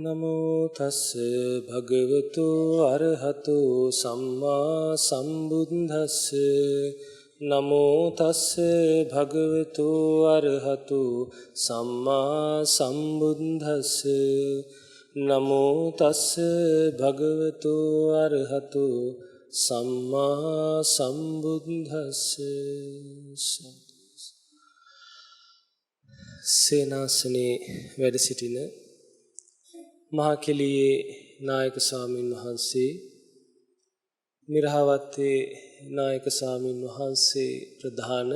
නමෝ තස්ස භගවතු අරහතු සම්මා සම්බුද්දස්ස නමෝ තස්ස භගවතු අරහතු සම්මා සම්බුද්දස්ස නමෝ තස්ස භගවතු අරහතු සම්මා සම්බුද්දස්ස. සේනාසනේ වැඩ සිටින මහා කෙළියේ නායක ස්වාමීන් වහන්සේ, මිරහවත්තේ නායක ස්වාමීන් වහන්සේ ප්‍රධාන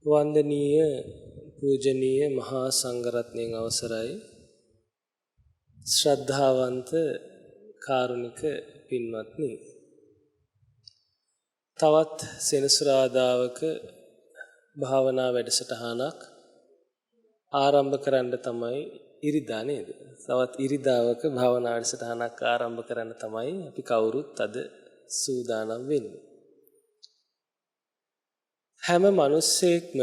වන්දනීය පූජනීය මහා සංඝරත්නයන් අවසරයි, ශ්‍රද්ධාවන්ත කාරුණික පින්වත්නි, තවත් සෙනසුරාදාවක භාවනා වැඩසටහනක් ආරම්භ කරන්න තමයි ඉරිදා නේද? තවත් ඉරිදාවක භාවනා වැඩසටහනක් ආරම්භ කරන්න තමයි අපි කවුරුත් අද සූදානම් වෙන්නේ. හැම මිනිස්සෙක්ම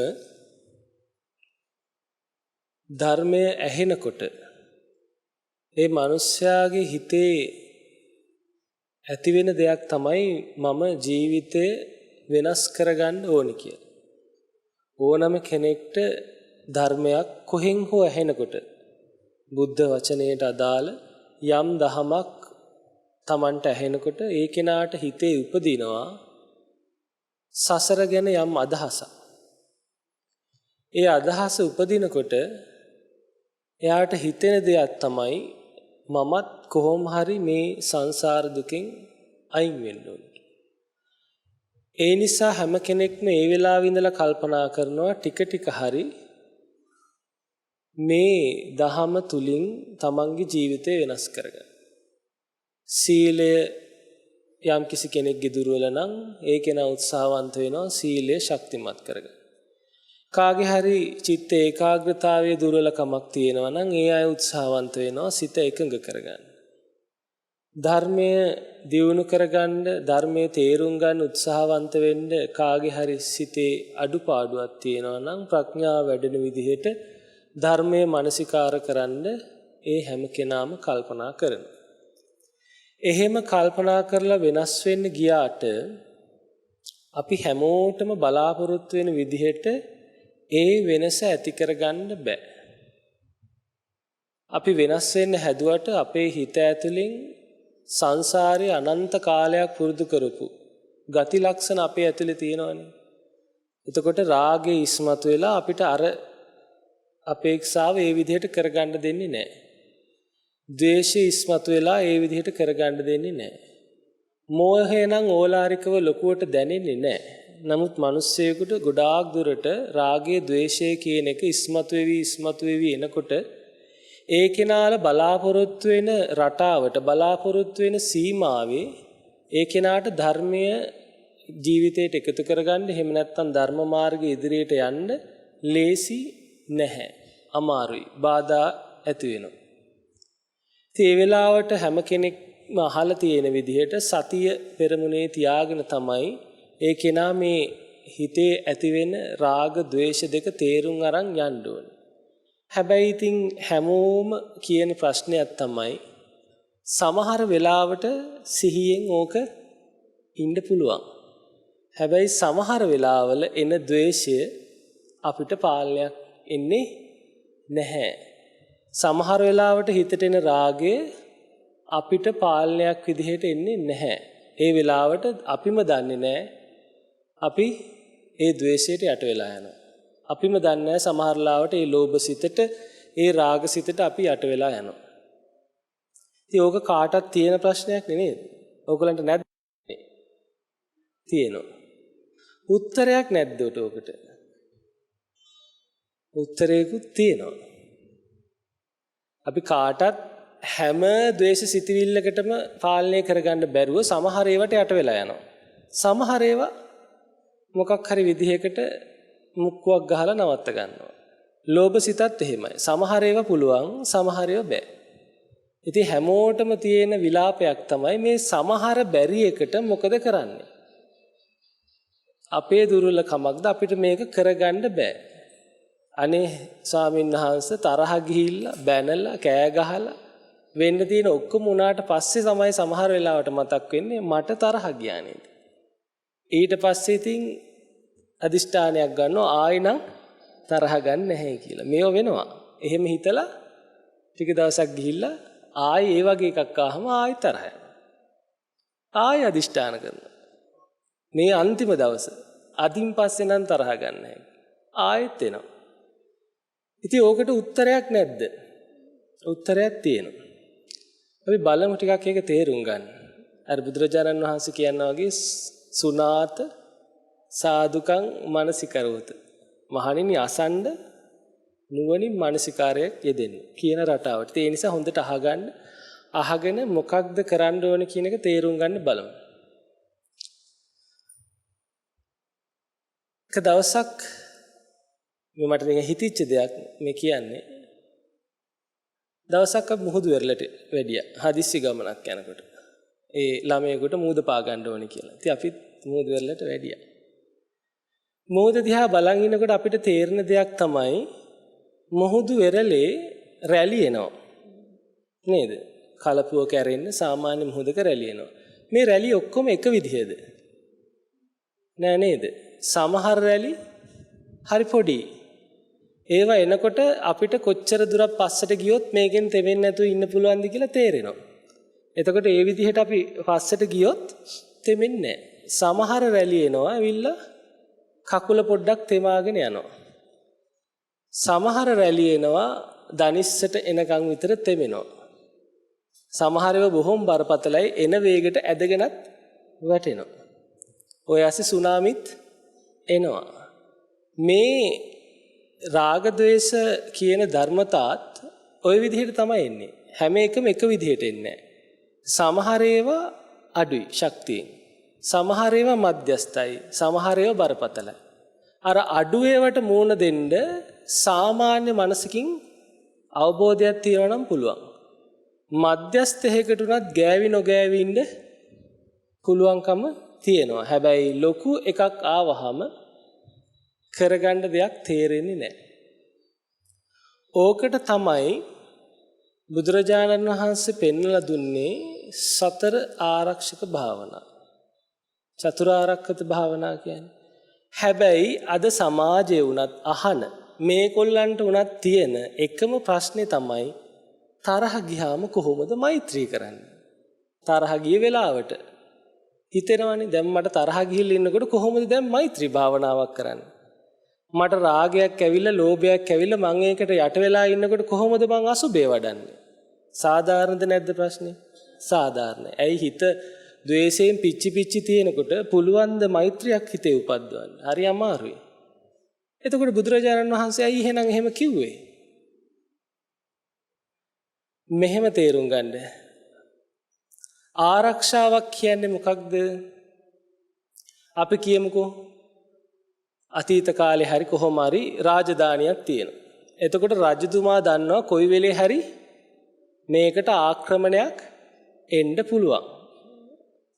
ධර්මය ඇහෙනකොට ඒ මිනිස්යාගේ හිතේ ඇති වෙන දෙයක් තමයි මම ජීවිතේ වෙනස් කරගන්න ඕනි කියලා. ඕනම කෙනෙක්ට ධර්මයක් කොහෙන් හෝ ඇහෙනකොට බුද්ධ වචනයට අදාළ යම් දහමක් Tamanට ඇහෙනකොට ඒ කෙනාට හිතේ උපදිනවා සසර ගැන යම් අදහසක්. ඒ අදහස උපදිනකොට එයාට හිතෙන දෙයක් තමයි මමත් කොහොම හරි මේ සංසාර දුකෙන් අයින් වෙන්න ඕනේ. ඒ නිසා හැම කෙනෙක්ම ඒ වෙලාවෙ ඉඳලා කල්පනා කරනවා ටික ටික හරි මේ දහම තුලින් තමන්ගේ ජීවිතය වෙනස් කරගන්න. සීලය යම් කිසි කෙනෙක්ගේ දුර්වල නම් ඒ කෙනා උත්සාහවන්ත වෙනවා සීලය ශක්තිමත් කරගන්න. කාගේ හරි චිත්ත ඒකාග්‍රතාවයේ දුර්වලකමක් තියෙනවා නම් ඒ අය උත්සාහවන්ත වෙනවා සිත එකඟ කරගන්න. ධර්මය දියුණු කරගන්න, ධර්මයේ තේරුම් ගන්න උත්සාහවන්ත වෙන්න කාගේ හරි සිතේ අඩුපාඩුවක් තියෙනවා නම් ප්‍රඥාව වැඩෙන විදිහට ධර්මයේ මානසිකාර කරන්න ඒ හැම කෙනාම කල්පනා කරනවා. එහෙම කල්පනා කරලා වෙනස් වෙන්න ගියාට අපි හැමෝටම බලාපොරොත්තු වෙන විදිහට ඒ වෙනස ඇති කරගන්න බෑ. අපි වෙනස් වෙන්න හැදුවට අපේ හිත ඇතුලෙන් සංසාරේ අනන්ත කාලයක් පුරුදු කරපු ගති ලක්ෂණ අපේ ඇතුලේ තියෙනවනේ. එතකොට රාගේ ඉස්මතු වෙලා අපිට අර අපේක්ෂාව ඒ විදිහට කරගන්න දෙන්නේ නැහැ. ද්වේෂය ඉස්මතු වෙලා ඒ විදිහට කරගන්න දෙන්නේ නැහැ. මෝහය නම් ඕලාරිකව ලොකුවට දැනෙන්නේ නැහැ. නමුත් මිනිස්සෙකුට ගොඩාක් දුරට රාගය ද්වේෂය කියන එක ඉස්මතු වෙවි එනකොට ඒ කෙනාල බලාපොරොත්තු වෙන රටාවට, බලාපොරොත්තු වෙන සීමාවේ ඒ කෙනාට ධර්මය ජීවිතයට එකතු කරගන්න, එහෙම නැත්නම් ධර්ම මාර්ගයේ ඉදිරියට යන්න ලේසි නැහැ. අමාරුයි. බාධා ඇති වෙනවා. ඒ වෙලාවට හැම කෙනෙක්ම අහලා තියෙන විදිහට සතිය පෙරමුණේ තියාගෙන තමයි ඒ කෙනා මේ හිතේ ඇති වෙන රාග ద్వේෂ දෙක තේරුම් අරන් යන්න ඕනේ. හැබැයි ඉතින් හැමෝම කියන ප්‍රශ්නයක් තමයි සමහර වෙලාවට සිහියෙන් ඕක ඉන්න පුළුවන්. හැබැයි සමහර වෙලාවල එන ද්වේෂය අපිට පාලනයක් එන්නේ නැහැ. සමහර වෙලාවට හිතට එන රාගය අපිට පාලනයක් විදිහට එන්නේ නැහැ. ඒ වෙලාවට අපිම දන්නේ නැහැ අපි ඒ ද්වේෂයට යට වෙලා යනවා. අපිම දන්නේ නැහැ සමහර ලාවට ඒ ලෝභ සිතට, ඒ රාග සිතට අපි යට වෙලා යනවා. ඉතින් ඕක කාටවත් තියෙන ප්‍රශ්නයක් නෙමෙයි. ඕගලන්ට නැද්ද? තියෙනවා. උත්තරයක් නැද්ද ඔකට? උත්තරයකුත් තියෙනවා. අපි කාටත් හැම ද්වේෂ සිතවිල්ලකටම පාලනය කරගන්න බැරුව සමහර ඒවාට යට වෙලා යනවා. සමහර ඒවා මොකක් හරි විදිහකට මුක්කුවක් ගහලා නවත්ත ගන්නවා. ලෝභ සිතත් එහෙමයි. සමහර ඒවා පුළුවන්, සමහර ඒවා බෑ. ඉතින් හැමෝටම තියෙන විලාපයක් තමයි මේ සමහර බැරි එකට මොකද කරන්නේ? අපේ දුර්වලකමක්ද අපිට මේක කරගන්න බෑ. අනේ ස්වාමීන් වහන්සේ තරහ ගිහිල්ලා බැනලා කෑ ගහලා වෙන්න තියෙන ඔක්කොම උනාට පස්සේ තමයි සමහර වෙලාවට මතක් වෙන්නේ මට තරහ ගියා නේද. ඊට පස්සේ ඉතින් අදිෂ්ඨානයක් ගන්නවා ආයෙනම් තරහ ගන්න නැහැ කියලා. මේව වෙනවා. එහෙම හිතලා ටික දවසක් ගිහිල්ලා ආයෙ ඒ වගේ එකක් ආවම ආයෙ තරහ යනවා. ආයෙ අදිෂ්ඨාන කරනවා. මේ අන්තිම දවස අදින් පස්සේ නම් තරහ ගන්න නැහැ. ආයෙත් එනවා. ඉතින් ඕකට උත්තරයක් නැද්ද? උත්තරයක් තියෙනවා. අපි බලමු ටිකක් ඒක තේරුම් ගන්න. අර බුදුරජාණන් වහන්සේ කියනවා වගේ සුනාත සාදුකං මනසිකරවත. මහණෙනි අසන්න නුවණින් මනසිකාරයක් යෙදෙන්න කියන රටාවට. ඒ නිසා හොඳට අහගෙන මොකක්ද කරන්න ඕනේ කියන එක තේරුම් ගන්න බලමු. එක දවසක් මට නිකන් හිතිච්ච දෙයක් මේ කියන්නේ. දවසක් අපි මුහුදු වෙරළට වැඩියා. හදිස්සි ගමනක් යනකොට. ඒ ළමයෙකුට මූද පා ගන්න ඕනේ කියලා. ඉතින් අපි මුහුදු වෙරළට වැඩියා. මුහුද දිහා බලන් ඉනකොට අපිට තේරෙන දෙයක් තමයි මුහුදු වෙරළේ රැලි එනවා. නේද? කලපුව කැරෙන්න සාමාන්‍ය මුහුදක රැලි එනවා. මේ රැලි ඔක්කොම එක විදිහද? නෑ නේද? සමහර රැලි හරි පොඩි. ඒවා එනකොට අපිට කොච්චර දුරක් පස්සට ගියොත් මේකෙන් තෙමෙන්නේ නැතුව ඉන්න පුළුවන්ද කියලා තේරෙනවා. එතකොට ඒ විදිහට අපි පස්සට ගියොත් තෙමෙන්නේ නැහැ. සමහර රැලි එනවා ඇවිල්ලා කකුල පොඩ්ඩක් තෙමාගෙන යනවා. සමහර රැලි එනවා දනිස්සට එනකන් විතර තෙමෙනවා. සමහර ඒවා බොහොම බරපතලයි එන වේගයට ඇදගෙනත් වැටෙනවා. ඔය ඇසි සුනාමිත් එනවා. මේ රාග ද්වේෂ කියන ධර්මතාත් ওই විදිහට තමයි එන්නේ. හැම එකම එක විදිහට එන්නේ නැහැ. සමහර ඒවා අඩුයි ශක්තියෙන්. සමහර ඒවා මධ්‍යස්ථයි. සමහර ඒවා බරපතලයි. අර අඩු ඒවට මූණ දෙන්න සාමාන්‍ය මනසකින් අවබෝධයක් තියනවා නම් පුළුවන්. මධ්‍යස්ථයකට උනත් ගෑවි නොගෑවි ඉන්න පුළුවන්කම තියෙනවා. හැබැයි ලොකු එකක් ආවහම කරගන්න දෙයක් තේරෙන්නේ නැහැ. ඕකට තමයි බුදුරජාණන් වහන්සේ පෙන්වලා දුන්නේ සතර ආරක්ෂක භාවනා. චතුරාර්යකත භාවනා කියන්නේ. හැබැයි අද සමාජයේ උනත් අහන මේකොල්ලන්ට උනත් තියෙන එකම ප්‍රශ්නේ තමයි තරහ ගියාම කොහොමද මෛත්‍රී කරන්නේ? තරහ ගිය වෙලාවට හිතෙනවනේ දැන් මට තරහ ගිහිල්ලා ඉන්නකොට කොහොමද දැන් මෛත්‍රී භාවනාවක් කරන්නේ? මට රාගයක් ඇවිල්ලා ලෝභයක් ඇවිල්ලා මම ඒකට යට වෙලා ඉන්නකොට කොහොමද මං අසුබේ වඩන්නේ? සාධාරණද නැද්ද ප්‍රශ්නේ? සාධාරණයි. ඇයි හිත ද්වේෂයෙන් පිච්චි තියෙනකොට පුළුවන් ද මෛත්‍රියක් හිතේ උපද්දවන්න? හරි අමාරුයි. එතකොට බුදුරජාණන් වහන්සේ ඇයි එහෙනම් එහෙම කිව්වේ? මෙහෙම තේරුම් ගන්න. ආරක්ෂාවක් කියන්නේ මොකක්ද? අපි කියමුකෝ අතීත කාලේ හරි කොහොම හරි රාජධානියක් තියෙනවා. එතකොට රජතුමා දන්නවා කොයි වෙලේ හරි මේකට ආක්‍රමණයක් එන්න පුළුවන්.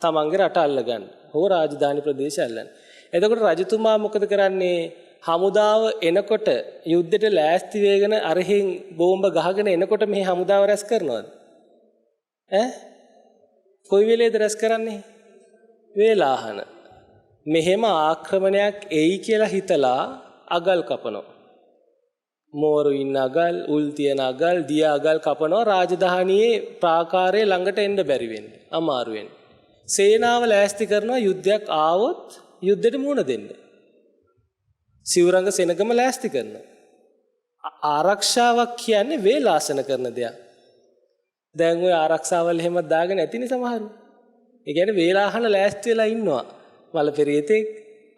තමන්ගේ රට අල්ලගන්න. හෝ රාජධානි ප්‍රදේශය අල්ලන්න. එතකොට රජතුමා මොකද කරන්නේ? හමුදාව එනකොට යුද්ධෙට ලෑස්ති වෙගෙන අරහින් බෝම්බ ගහගෙන එනකොට මේ හමුදාව රැස් කරනවද? කොයි වෙලේද රැස් කරන්නේ? වේලාහන. මෙහෙම ආක්‍රමණයක් එයි කියලා හිතලා අගල් කපනවා. මෝරු ඉන්න අගල්, උල් තියන අගල්, දිය අගල් කපනවා රාජධානියේ ප්‍රාකාරයේ ළඟට එන්න බැරි වෙන්නේ. අමාරු වෙන්නේ. සේනාව ලෑස්ති කරනවා යුද්ධයක් ආවොත් යුද්ධෙට මුහුණ දෙන්න. සිවුරංග සෙනගම ලෑස්ති කරනවා. ආරක්ෂාවක් කියන්නේ වේලාසන කරන දෙයක්. දැන් ওই ආරක්ෂාවල් එහෙම දාගෙන ඇතිනේ සමහරු. ඒ කියන්නේ වේලාහන ලෑස්ති වෙලා ඉන්නවා. මල පෙරියතෙක්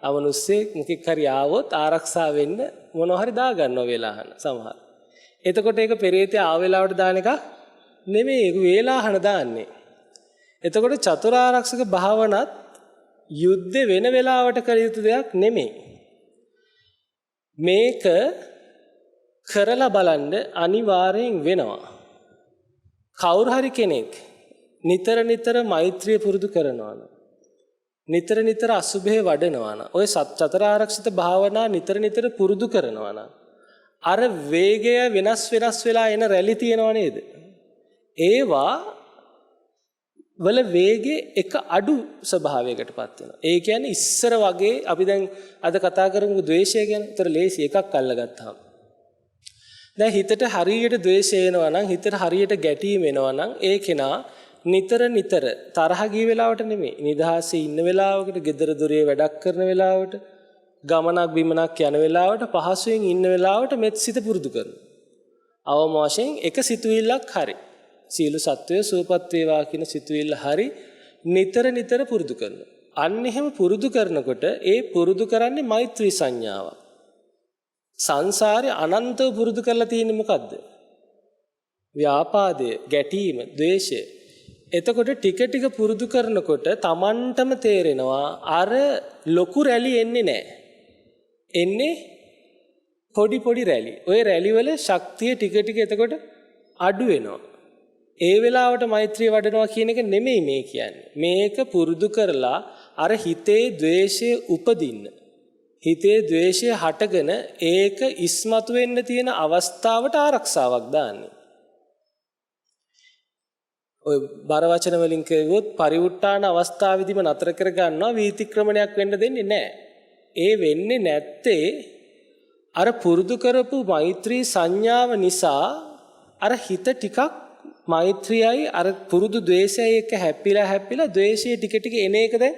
අවනුස්සෙක් මොකෙක් හරි ආවොත් ආරක්ෂා වෙන්න මොනවා හරි දා ගන්නවා වේලාහන සමහර. එතකොට ඒක පෙරියතේ ආව වෙලාවට දාන එක නෙමෙයි ඒක වේලාහන දාන්නේ. එතකොට චතුරාර්යක භාවනත් යුද්ධ වෙන වෙලාවට කළ යුතු දෙයක් නෙමෙයි. මේක කරලා බලන්න අනිවාර්යෙන් වෙනවා. කවුරු හරි කෙනෙක් නිතර මෛත්‍රිය පුරුදු කරනවා නම් නිතර අසුභේ වඩනවා නම් ඔය චතුරාර්යක භාවනා නිතර පුරුදු කරනවා නම් අර වේගය වෙනස් වෙලා එන රැලි තියෙනව නේද? ඒවා වල වේගයේ එක අඩු ස්වභාවයකටපත් වෙනවා. ඒ කියන්නේ ඉස්සර වගේ අපි දැන් අද කතා කරමු ද්වේෂය ගැන. ඒතර ලේසි එකක් අල්ලගත්තාම. දැන් හිතට හරියට ද්වේෂය එනවා නම්, හිතට හරියට ගැටීම එනවා නම් ඒ කෙනා නිතර තරහ ගිය වෙලාවට නෙමෙයි. නිදහසේ ඉන්න වෙලාවකට, gedara dore වැඩක් කරන වෙලාවට, ගමනක් බිමනක් යන වෙලාවට, පහසුවෙන් ඉන්න වෙලාවට මෙත් සිත පුරුදු කරනවා. අවම වශයෙන් එක සිතුවිල්ලක් හරි. සියලු සත්වය සුවපත් වේවා කියන සිතුවිල්ල හරි නිතර පුරුදු කරනවා. අන්න එහෙම පුරුදු කරනකොට ඒ පුරුදු කරන්නේ මෛත්‍රී සංඥාවක්. සංසාරේ අනන්තව පුරුදු කරලා තියෙන්නේ මොකද්ද? ව්‍යාපාදය, ගැටීම, ද්වේෂය. එතකොට ටික පුරුදු කරනකොට Tamanටම තේරෙනවා අර ලොකු රැලි එන්නේ නැහැ. එන්නේ පොඩි රැලි. ওই රැලි වල ශක්තිය ටික එතකොට අඩු වෙනවා. ඒ වෙලාවට මෛත්‍රිය වඩනවා කියන එක නෙමෙයි මේ කියන්නේ. මේක පුරුදු කරලා අර හිතේ ද්වේෂය උපදින්න. හිතේ ද්වේෂය හටගෙන ඒක ඉස්මතු වෙන්න තියෙන අවස්ථාවට ආරක්ෂාවක් දාන්නේ. ඔය බර වචන වලින් කියවොත් පරිඋත්තාන අවස්ථාවේදීම නතර කර ගන්නවා, වීතික්‍රමණයක් වෙන්න දෙන්නේ නැහැ. ඒ වෙන්නේ නැත්තේ අර පුරුදු කරපු මෛත්‍රී සංඥාව නිසා අර හිත ටිකක් මෛත්‍රියයි අර පුරුදු ද්වේෂයයි එක්ක හැප්පිලා ද්වේෂයේ ටික එන එක දැන්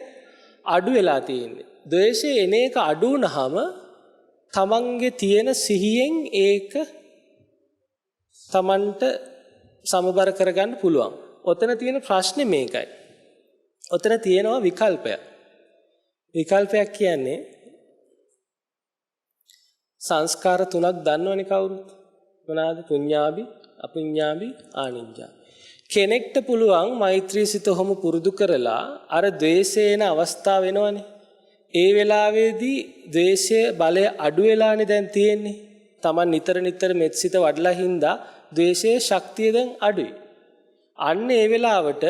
අඩු වෙලා තියෙන්නේ. ද්වේෂයේ එන එක අඩු වුනහම තමන්ගේ තියෙන සිහියෙන් ඒක තමන්ට සමබර කරගන්න පුළුවන්. ඔතන තියෙන ප්‍රශ්නේ මේකයි. ඔතන තියෙනවා විකල්පයක්. විකල්පයක් කියන්නේ සංස්කාර තුනක් දන්නවනේ කවුරුත්. මොනවාද? පුඤ්ඤාභි, අපුඤ්ඤාභි, ආනිඤ්ඤාභි. කෙනෙක්ට පුළුවන් මෛත්‍රී සිත ඔහොම පුරුදු කරලා අර ද්වේෂේන අවස්ථාව වෙනවනේ. ඒ වෙලාවේදී ද්වේෂයේ බලය අඩු වෙලානේ දැන් තියෙන්නේ. Taman නිතර මෙත් සිත වඩලා හින්දා ද්වේෂයේ ශක්තිය දැන් අඩුයි. අන්න ඒ වෙලාවට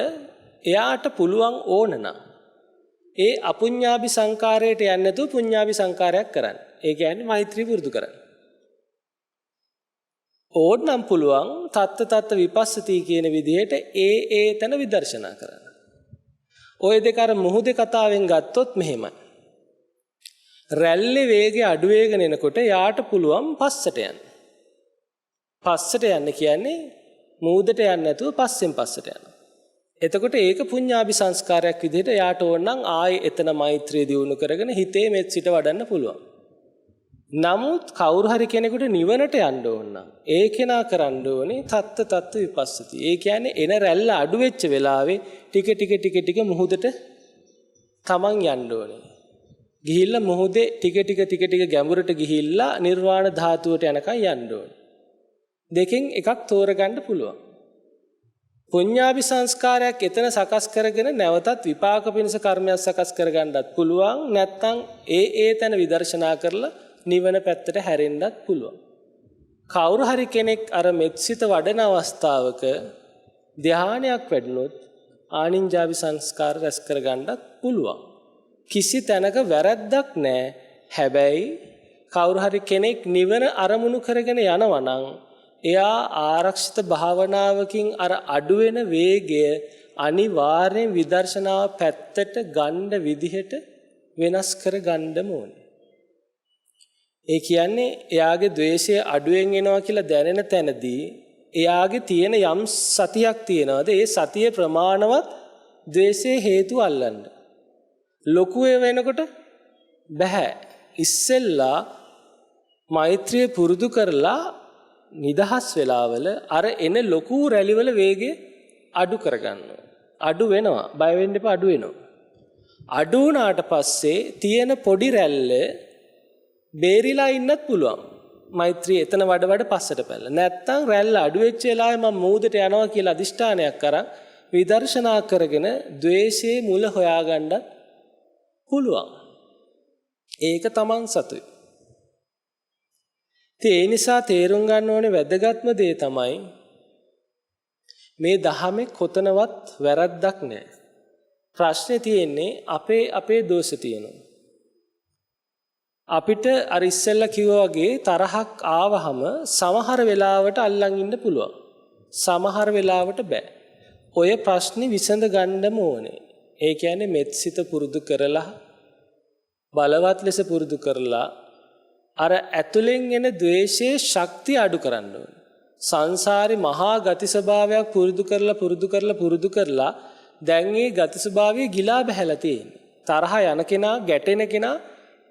එයාට පුළුවන් ඕනනම් ඒ අපුඤ්ඤාභි සංකාරයට යන්නේ නැතුව පුඤ්ඤාභි සංකාරයක් කරන්න. ඒ කියන්නේ මෛත්‍රී පුරුදු කරන්න. ඕනනම් පුළුවන් තත්ත විපස්සති කියන විදිහට ඒ තැන විදර්ශනා කරන්න. ওই දෙක අර මුහුදේ කතාවෙන් ගත්තොත් මෙහෙමයි. රැල්ලේ වේගය අඩු වෙගෙන එනකොට යාට පුළුවන් පස්සට යන්න. පස්සට යන්න කියන්නේ මූදට යන්නේ නැතුව පස්සෙන් පස්සට යනවා. එතකොට ඒක පුඤ්ඤාභි සංස්කාරයක් විදිහට යාට ඕන නම් ආයේ එතන මෛත්‍රිය දියුණු කරගෙන හිතේ මෙත් සිට වඩන්න පුළුවන්. නමුත් කවුරු හරි කෙනෙකුට නිවනට යන්න ඕන නම් ඒ කෙනා කරන්න ඕනේ තත්ත විපස්සති. ඒ කියන්නේ එන රැල්ල අඩු වෙච්ච වෙලාවේ ටික මුහුදට තමන් යන්න ඕනේ. ගිහිල්ලා මුහුදේ ටික ගැඹුරට ගිහිල්ලා නිර්වාණ ධාතුවට යනකම් යන්න ඕනේ. දෙකෙන් එකක් තෝරගන්න පුළුවන්. පුඤ්ඤාභි සංස්කාරයක් එතන සකස් කරගෙන නැවතත් විපාක පිණිස කර්මයක් සකස් කරගන්නත් පුළුවන්. නැත්නම් ඒ තැන විදර්ශනා කරලා නිවන පැත්තට හැරෙන්නත් පුළුවන්. කවුරු හරි කෙනෙක් අර මෙත්සිත වඩන අවස්ථාවක ධානයක් වැඩනොත් ආනිඤ්ඤාභි සංස්කාර රැස් කරගන්නත් පුළුවන්. කිසි තැනක වැරද්දක් නැහැ. හැබැයි කවුරු හරි කෙනෙක් නිවන අරමුණු කරගෙන යනවා නම් එයා ආරක්ෂිත භාවනාවකින් අර අඩුවෙන වේගය අනිවාර්යෙන් විදර්ශනාව පැත්තට ගන්න විදිහට වෙනස් කර ගන්නම ඕනේ. ඒ කියන්නේ එයාගේ ද්වේෂය අඩුවෙන් එනවා කියලා දැනෙන තැනදී එයාගේ තියෙන යම් සතියක් තියෙනවාද ඒ සතිය ප්‍රමාණවත් ද්වේෂයේ හේතු අල්ලන්න. ලොකු වෙනකොට බෑ. ඉස්සෙල්ලා මෛත්‍රිය පුරුදු කරලා නිදහස් වෙලාවල අර එන ලොකු රැලිවල වේගය අඩු කරගන්න. අඩු වෙනවා. බය වෙන්න එපා, අඩු වෙනවා. අඩු වුණාට පස්සේ තියෙන පොඩි රැල්ල බේරිලා ඉන්නත් පුළුවන්. මෛත්‍රිය එතන වඩ පස්සට පැනලා. නැත්තම් රැල්ල අඩු වෙච්ච වෙලාවේ මම මූදට යනවා කියලා අදිෂ්ඨානයක් කරන් විදර්ශනා කරගෙන ද්වේෂයේ මුල හොයාගන්නත් පුළුවන්. ඒක තමන් සතුයි. ඒ නිසා තේරුම් ගන්න ඕනේ වැදගත්ම දේ තමයි මේ දහමේ කොතනවත් වැරද්දක් නැහැ. ප්‍රශ්නේ තියෙන්නේ අපේ දෝෂ තියෙනවා. අපිට අර ඉස්සෙල්ලා කිව්වා වගේ තරහක් ආවහම සමහර වෙලාවට අල්ලන් ඉන්න පුළුවන්. සමහර වෙලාවට බෑ. ඔය ප්‍රශ්නේ විසඳ ගන්නම ඕනේ. ඒ කියන්නේ මෙත්සිත පුරුදු කරලා බලවත් ලෙස පුරුදු කරලා අර ඇතුලෙන් එන ද්වේෂයේ ශක්තිය අඩු කරන්න ඕනේ. සංසාරේ මහා ගති ස්වභාවයක් පුරුදු කරලා දැන් මේ ගති ස්වභාවය ගිලා බහැලා තියෙන්නේ. තරහ යන කෙනා ගැටෙන කෙනා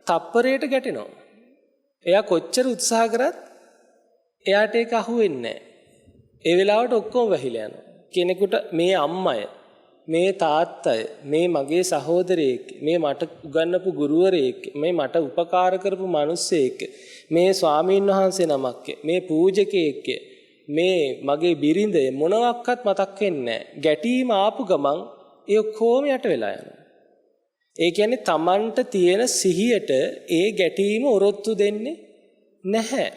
තප්පරයට ගැටෙනවා. එයා කොච්චර උත්සාහ කරත් එයාට ඒක අහු වෙන්නේ නැහැ. ඒ වෙලාවට ඔක්කොම වැහිලා යනවා. කෙනෙකුට මේ අම්මය, මේ තාත්තය, මේ මගේ සහෝදරයෙක්, මේ මට උගන්වපු ගුරුවරයෙක්, මේ මට උපකාර කරපු මිනිස්සෙක්, මේ ස්වාමීන් වහන්සේ නමක්, මේ පූජකයෙක්, මේ මගේ බිරිඳය මොනවත් මතක් වෙන්නේ නැහැ. ගැටීම ආපු ගමන් ඒ ඔක්කොම යට වෙලා යනවා. ඒ කියන්නේ Tamanට තියෙන සිහියට ඒ ගැටීම ඔරොත්තු දෙන්නේ නැහැ.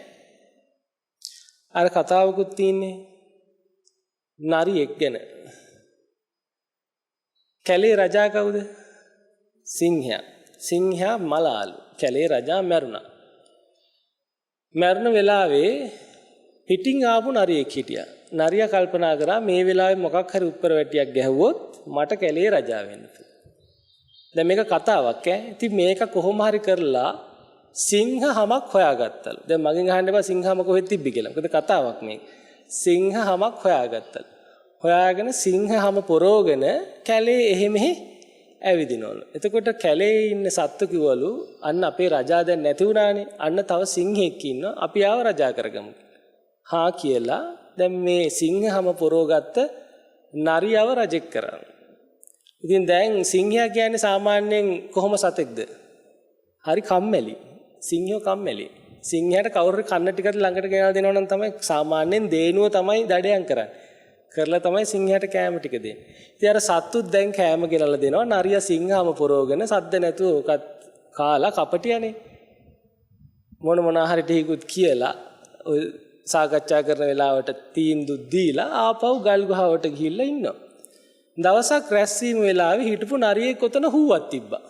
අර කතාවකුත් තියෙන්නේ නරියෙක් ගැන. කැලේ රජා කවුද? සිංහයා. සිංහයා මලාලු. කැලේ රජා මැරුණා. මැරුණ වෙලාවේ පිටින් ආපු නරියෙක් හිටියා. නරියා කල්පනා කරා මේ වෙලාවේ මොකක් හරි උඩර වැටියක් ගැහුවොත් මට කැලේ රජා වෙන්න. දැන් මේක කතාවක් ඈ. ඉතින් මේක කොහොම හරි කරලා සිංහ හමක් හොයාගත්තලු. දැන් මගෙන් අහන්න එපා සිංහ හම කොහෙද තිබ්බි කියලා. මොකද කතාවක් මේක. සිංහ හමක් හොයාගත්තලු. හොයාගෙන සිංහ හම පොරෝගෙන කැලේ එහෙ ඇවිදිනවලු. එතකොට කැලේ ඉන්න සත්තු කිව්වලු අන්න අපේ රජා දැන් නැති වුණානේ. අන්න තව සිංහෙක් ඉන්නවා. අපි ආව රජා කරගමු. හා කියලා දැන් මේ සිංහ හම පොරෝගත්ත නරියව රජෙක් කරා. ඉතින් දැන් සිංහයා කියන්නේ සාමාන්‍යයෙන් කොහොම සතෙක්ද? හරි කම්මැලි. සිංහයෝ කම්මැලි. සිංහයාට කවුරු කන්න ටිකට ළඟට ගෙනලා දෙනවා නම් තමයි සාමාන්‍යයෙන් දේනුව තමයි දඩයන් කරන්නේ. කරලා තමයි සිංහයාට කෑම ටික දෙන්නේ. ඉතින් අර සත්තුත් දැන් කෑම ගෙනලා දෙනවා. නරියා සිංහාම පොරවගෙන සද්ද නැතුව ඔකත් කාලා කපටියනේ. මොන හරි ටිකුත් කියලා ඔය සාකච්ඡා කරන වෙලාවට තීන්දුව දීලා ආපහු ගල් ගුහාවට ගිහිල්ලා ඉන්නවා. දවසක් රැස්වීම වෙලාවේ හිටපු නරියෙක් කොතන හුවක් තිබ්බා.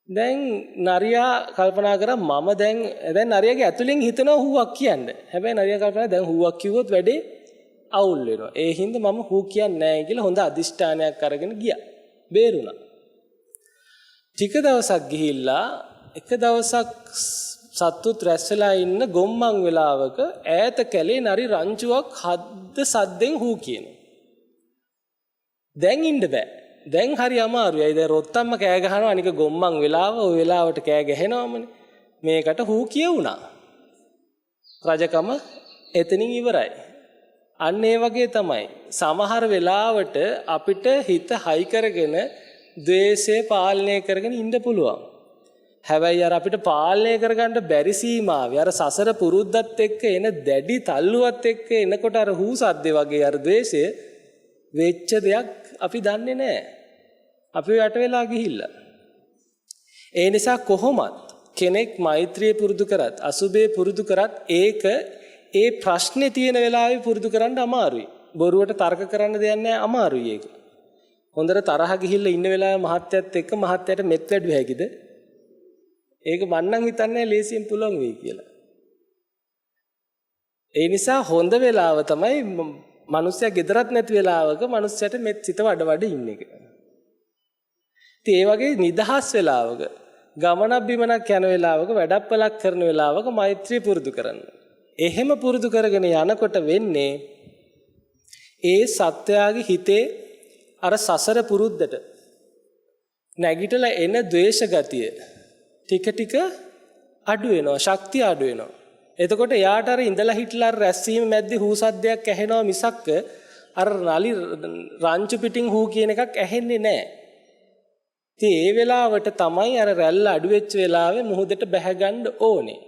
දැන් නරියා කල්පනා කරා මම දැන් නරියාගේ ඇතුලෙන් හිතනවා හුවක් කියන්නේ. හැබැයි නරියා කල්පනා දැන් හුවක් කිව්වොත් වැඩේ අවුල් වෙනවා. ඒ හින්දා මම හු කියන්නේ නැහැ කියලා හොඳ අදිෂ්ඨානයක් අරගෙන ගියා. බේරුණා. ටික දවසක් ගිහිල්ලා එක දවසක් සත්තුත් රැස්ලා ඉන්න ගොම්මන් වෙලාවක ඈත කැලේ නරි රංචුවක් හද්ද සද්දෙන් හු කියනවා. දැන් ඉන්න බෑ. දැන් හරි අමාරුයි. ඒ දැන් රොත්තම්ම කෑ ගහනවා අනික ගොම්මන් වෙලාව ඔය වෙලාවට කෑ ගැහෙනවමනේ. මේකට හු කියුණා. රජකම එතනින් ඉවරයි. අන්න ඒ වගේ තමයි. සමහර වෙලාවට අපිට හිත හයි කරගෙන ද්වේෂය පාලනය කරගෙන ඉන්න පුළුවන්. හැබැයි අර අපිට පාලනය කරගන්න බැරි සීමාවේ අර සසර පුරුද්දත් එක්ක එන දැඩි තල්ලුවත් එක්ක එනකොට අර හූ සද්දේ වගේ අර ද්වේෂය වෙච්ච දෙයක් අපි දන්නේ නැහැ. අපි යට වෙලා ගිහිල්ලා. ඒ නිසා කොහොමත් කෙනෙක් මෛත්‍රිය පුරුදු කරත් අසුබේ පුරුදු කරත් ඒක ඒ ප්‍රශ්නේ තියෙන වෙලාවේ පුරුදු කරන්න අමාරුයි. බොරුවට තර්ක කරන්න දෙයක් නැහැ අමාරුයි ඒක. හොඳට තරහ ගිහිල්ලා ඉන්න වෙලාවේ මහත්යත් එක්ක මහත්යට මෙත් වැඩුව හැකිද? ඒක මන්නම් හිතන්නේ ලේසියෙන් පුළුවන් වෙයි කියලා. ඒ නිසා හොඳ වෙලාව තමයි මිනිස්සයා ගෙදරත් නැති වෙලාවක මිනිස්සයාට මෙත් සිත වඩ ඉන්න එක. ඉතින් ඒ වගේ නිදහස් වෙලාවක ගමනක් බිමනක් යන වෙලාවක වැඩපලක් කරන වෙලාවක මෛත්‍රිය පුරුදු කරන්න. එහෙම පුරුදු කරගෙන යනකොට වෙන්නේ ඒ සත්‍යයේ හිතේ අර සසර පුරුද්දට නැගිටලා එන ද්වේෂ ගතිය ටික ටික අඩු වෙනවා, ශක්තිය අඩු වෙනවා. එතකොට යාට අර ඉඳලා හිටලා රැස්වීම මැද්දේ හූ සද්දයක් ඇහෙනවා මිසක් අර නලි රංචු පිටින් හූ කියන එකක් ඇහෙන්නේ නැහැ. ඉතින් ඒ වෙලාවට තමයි අර රැල්ල අඩු වෙච්ච වෙලාවේ මුහුදට බැහැ ගන්න ඕනේ.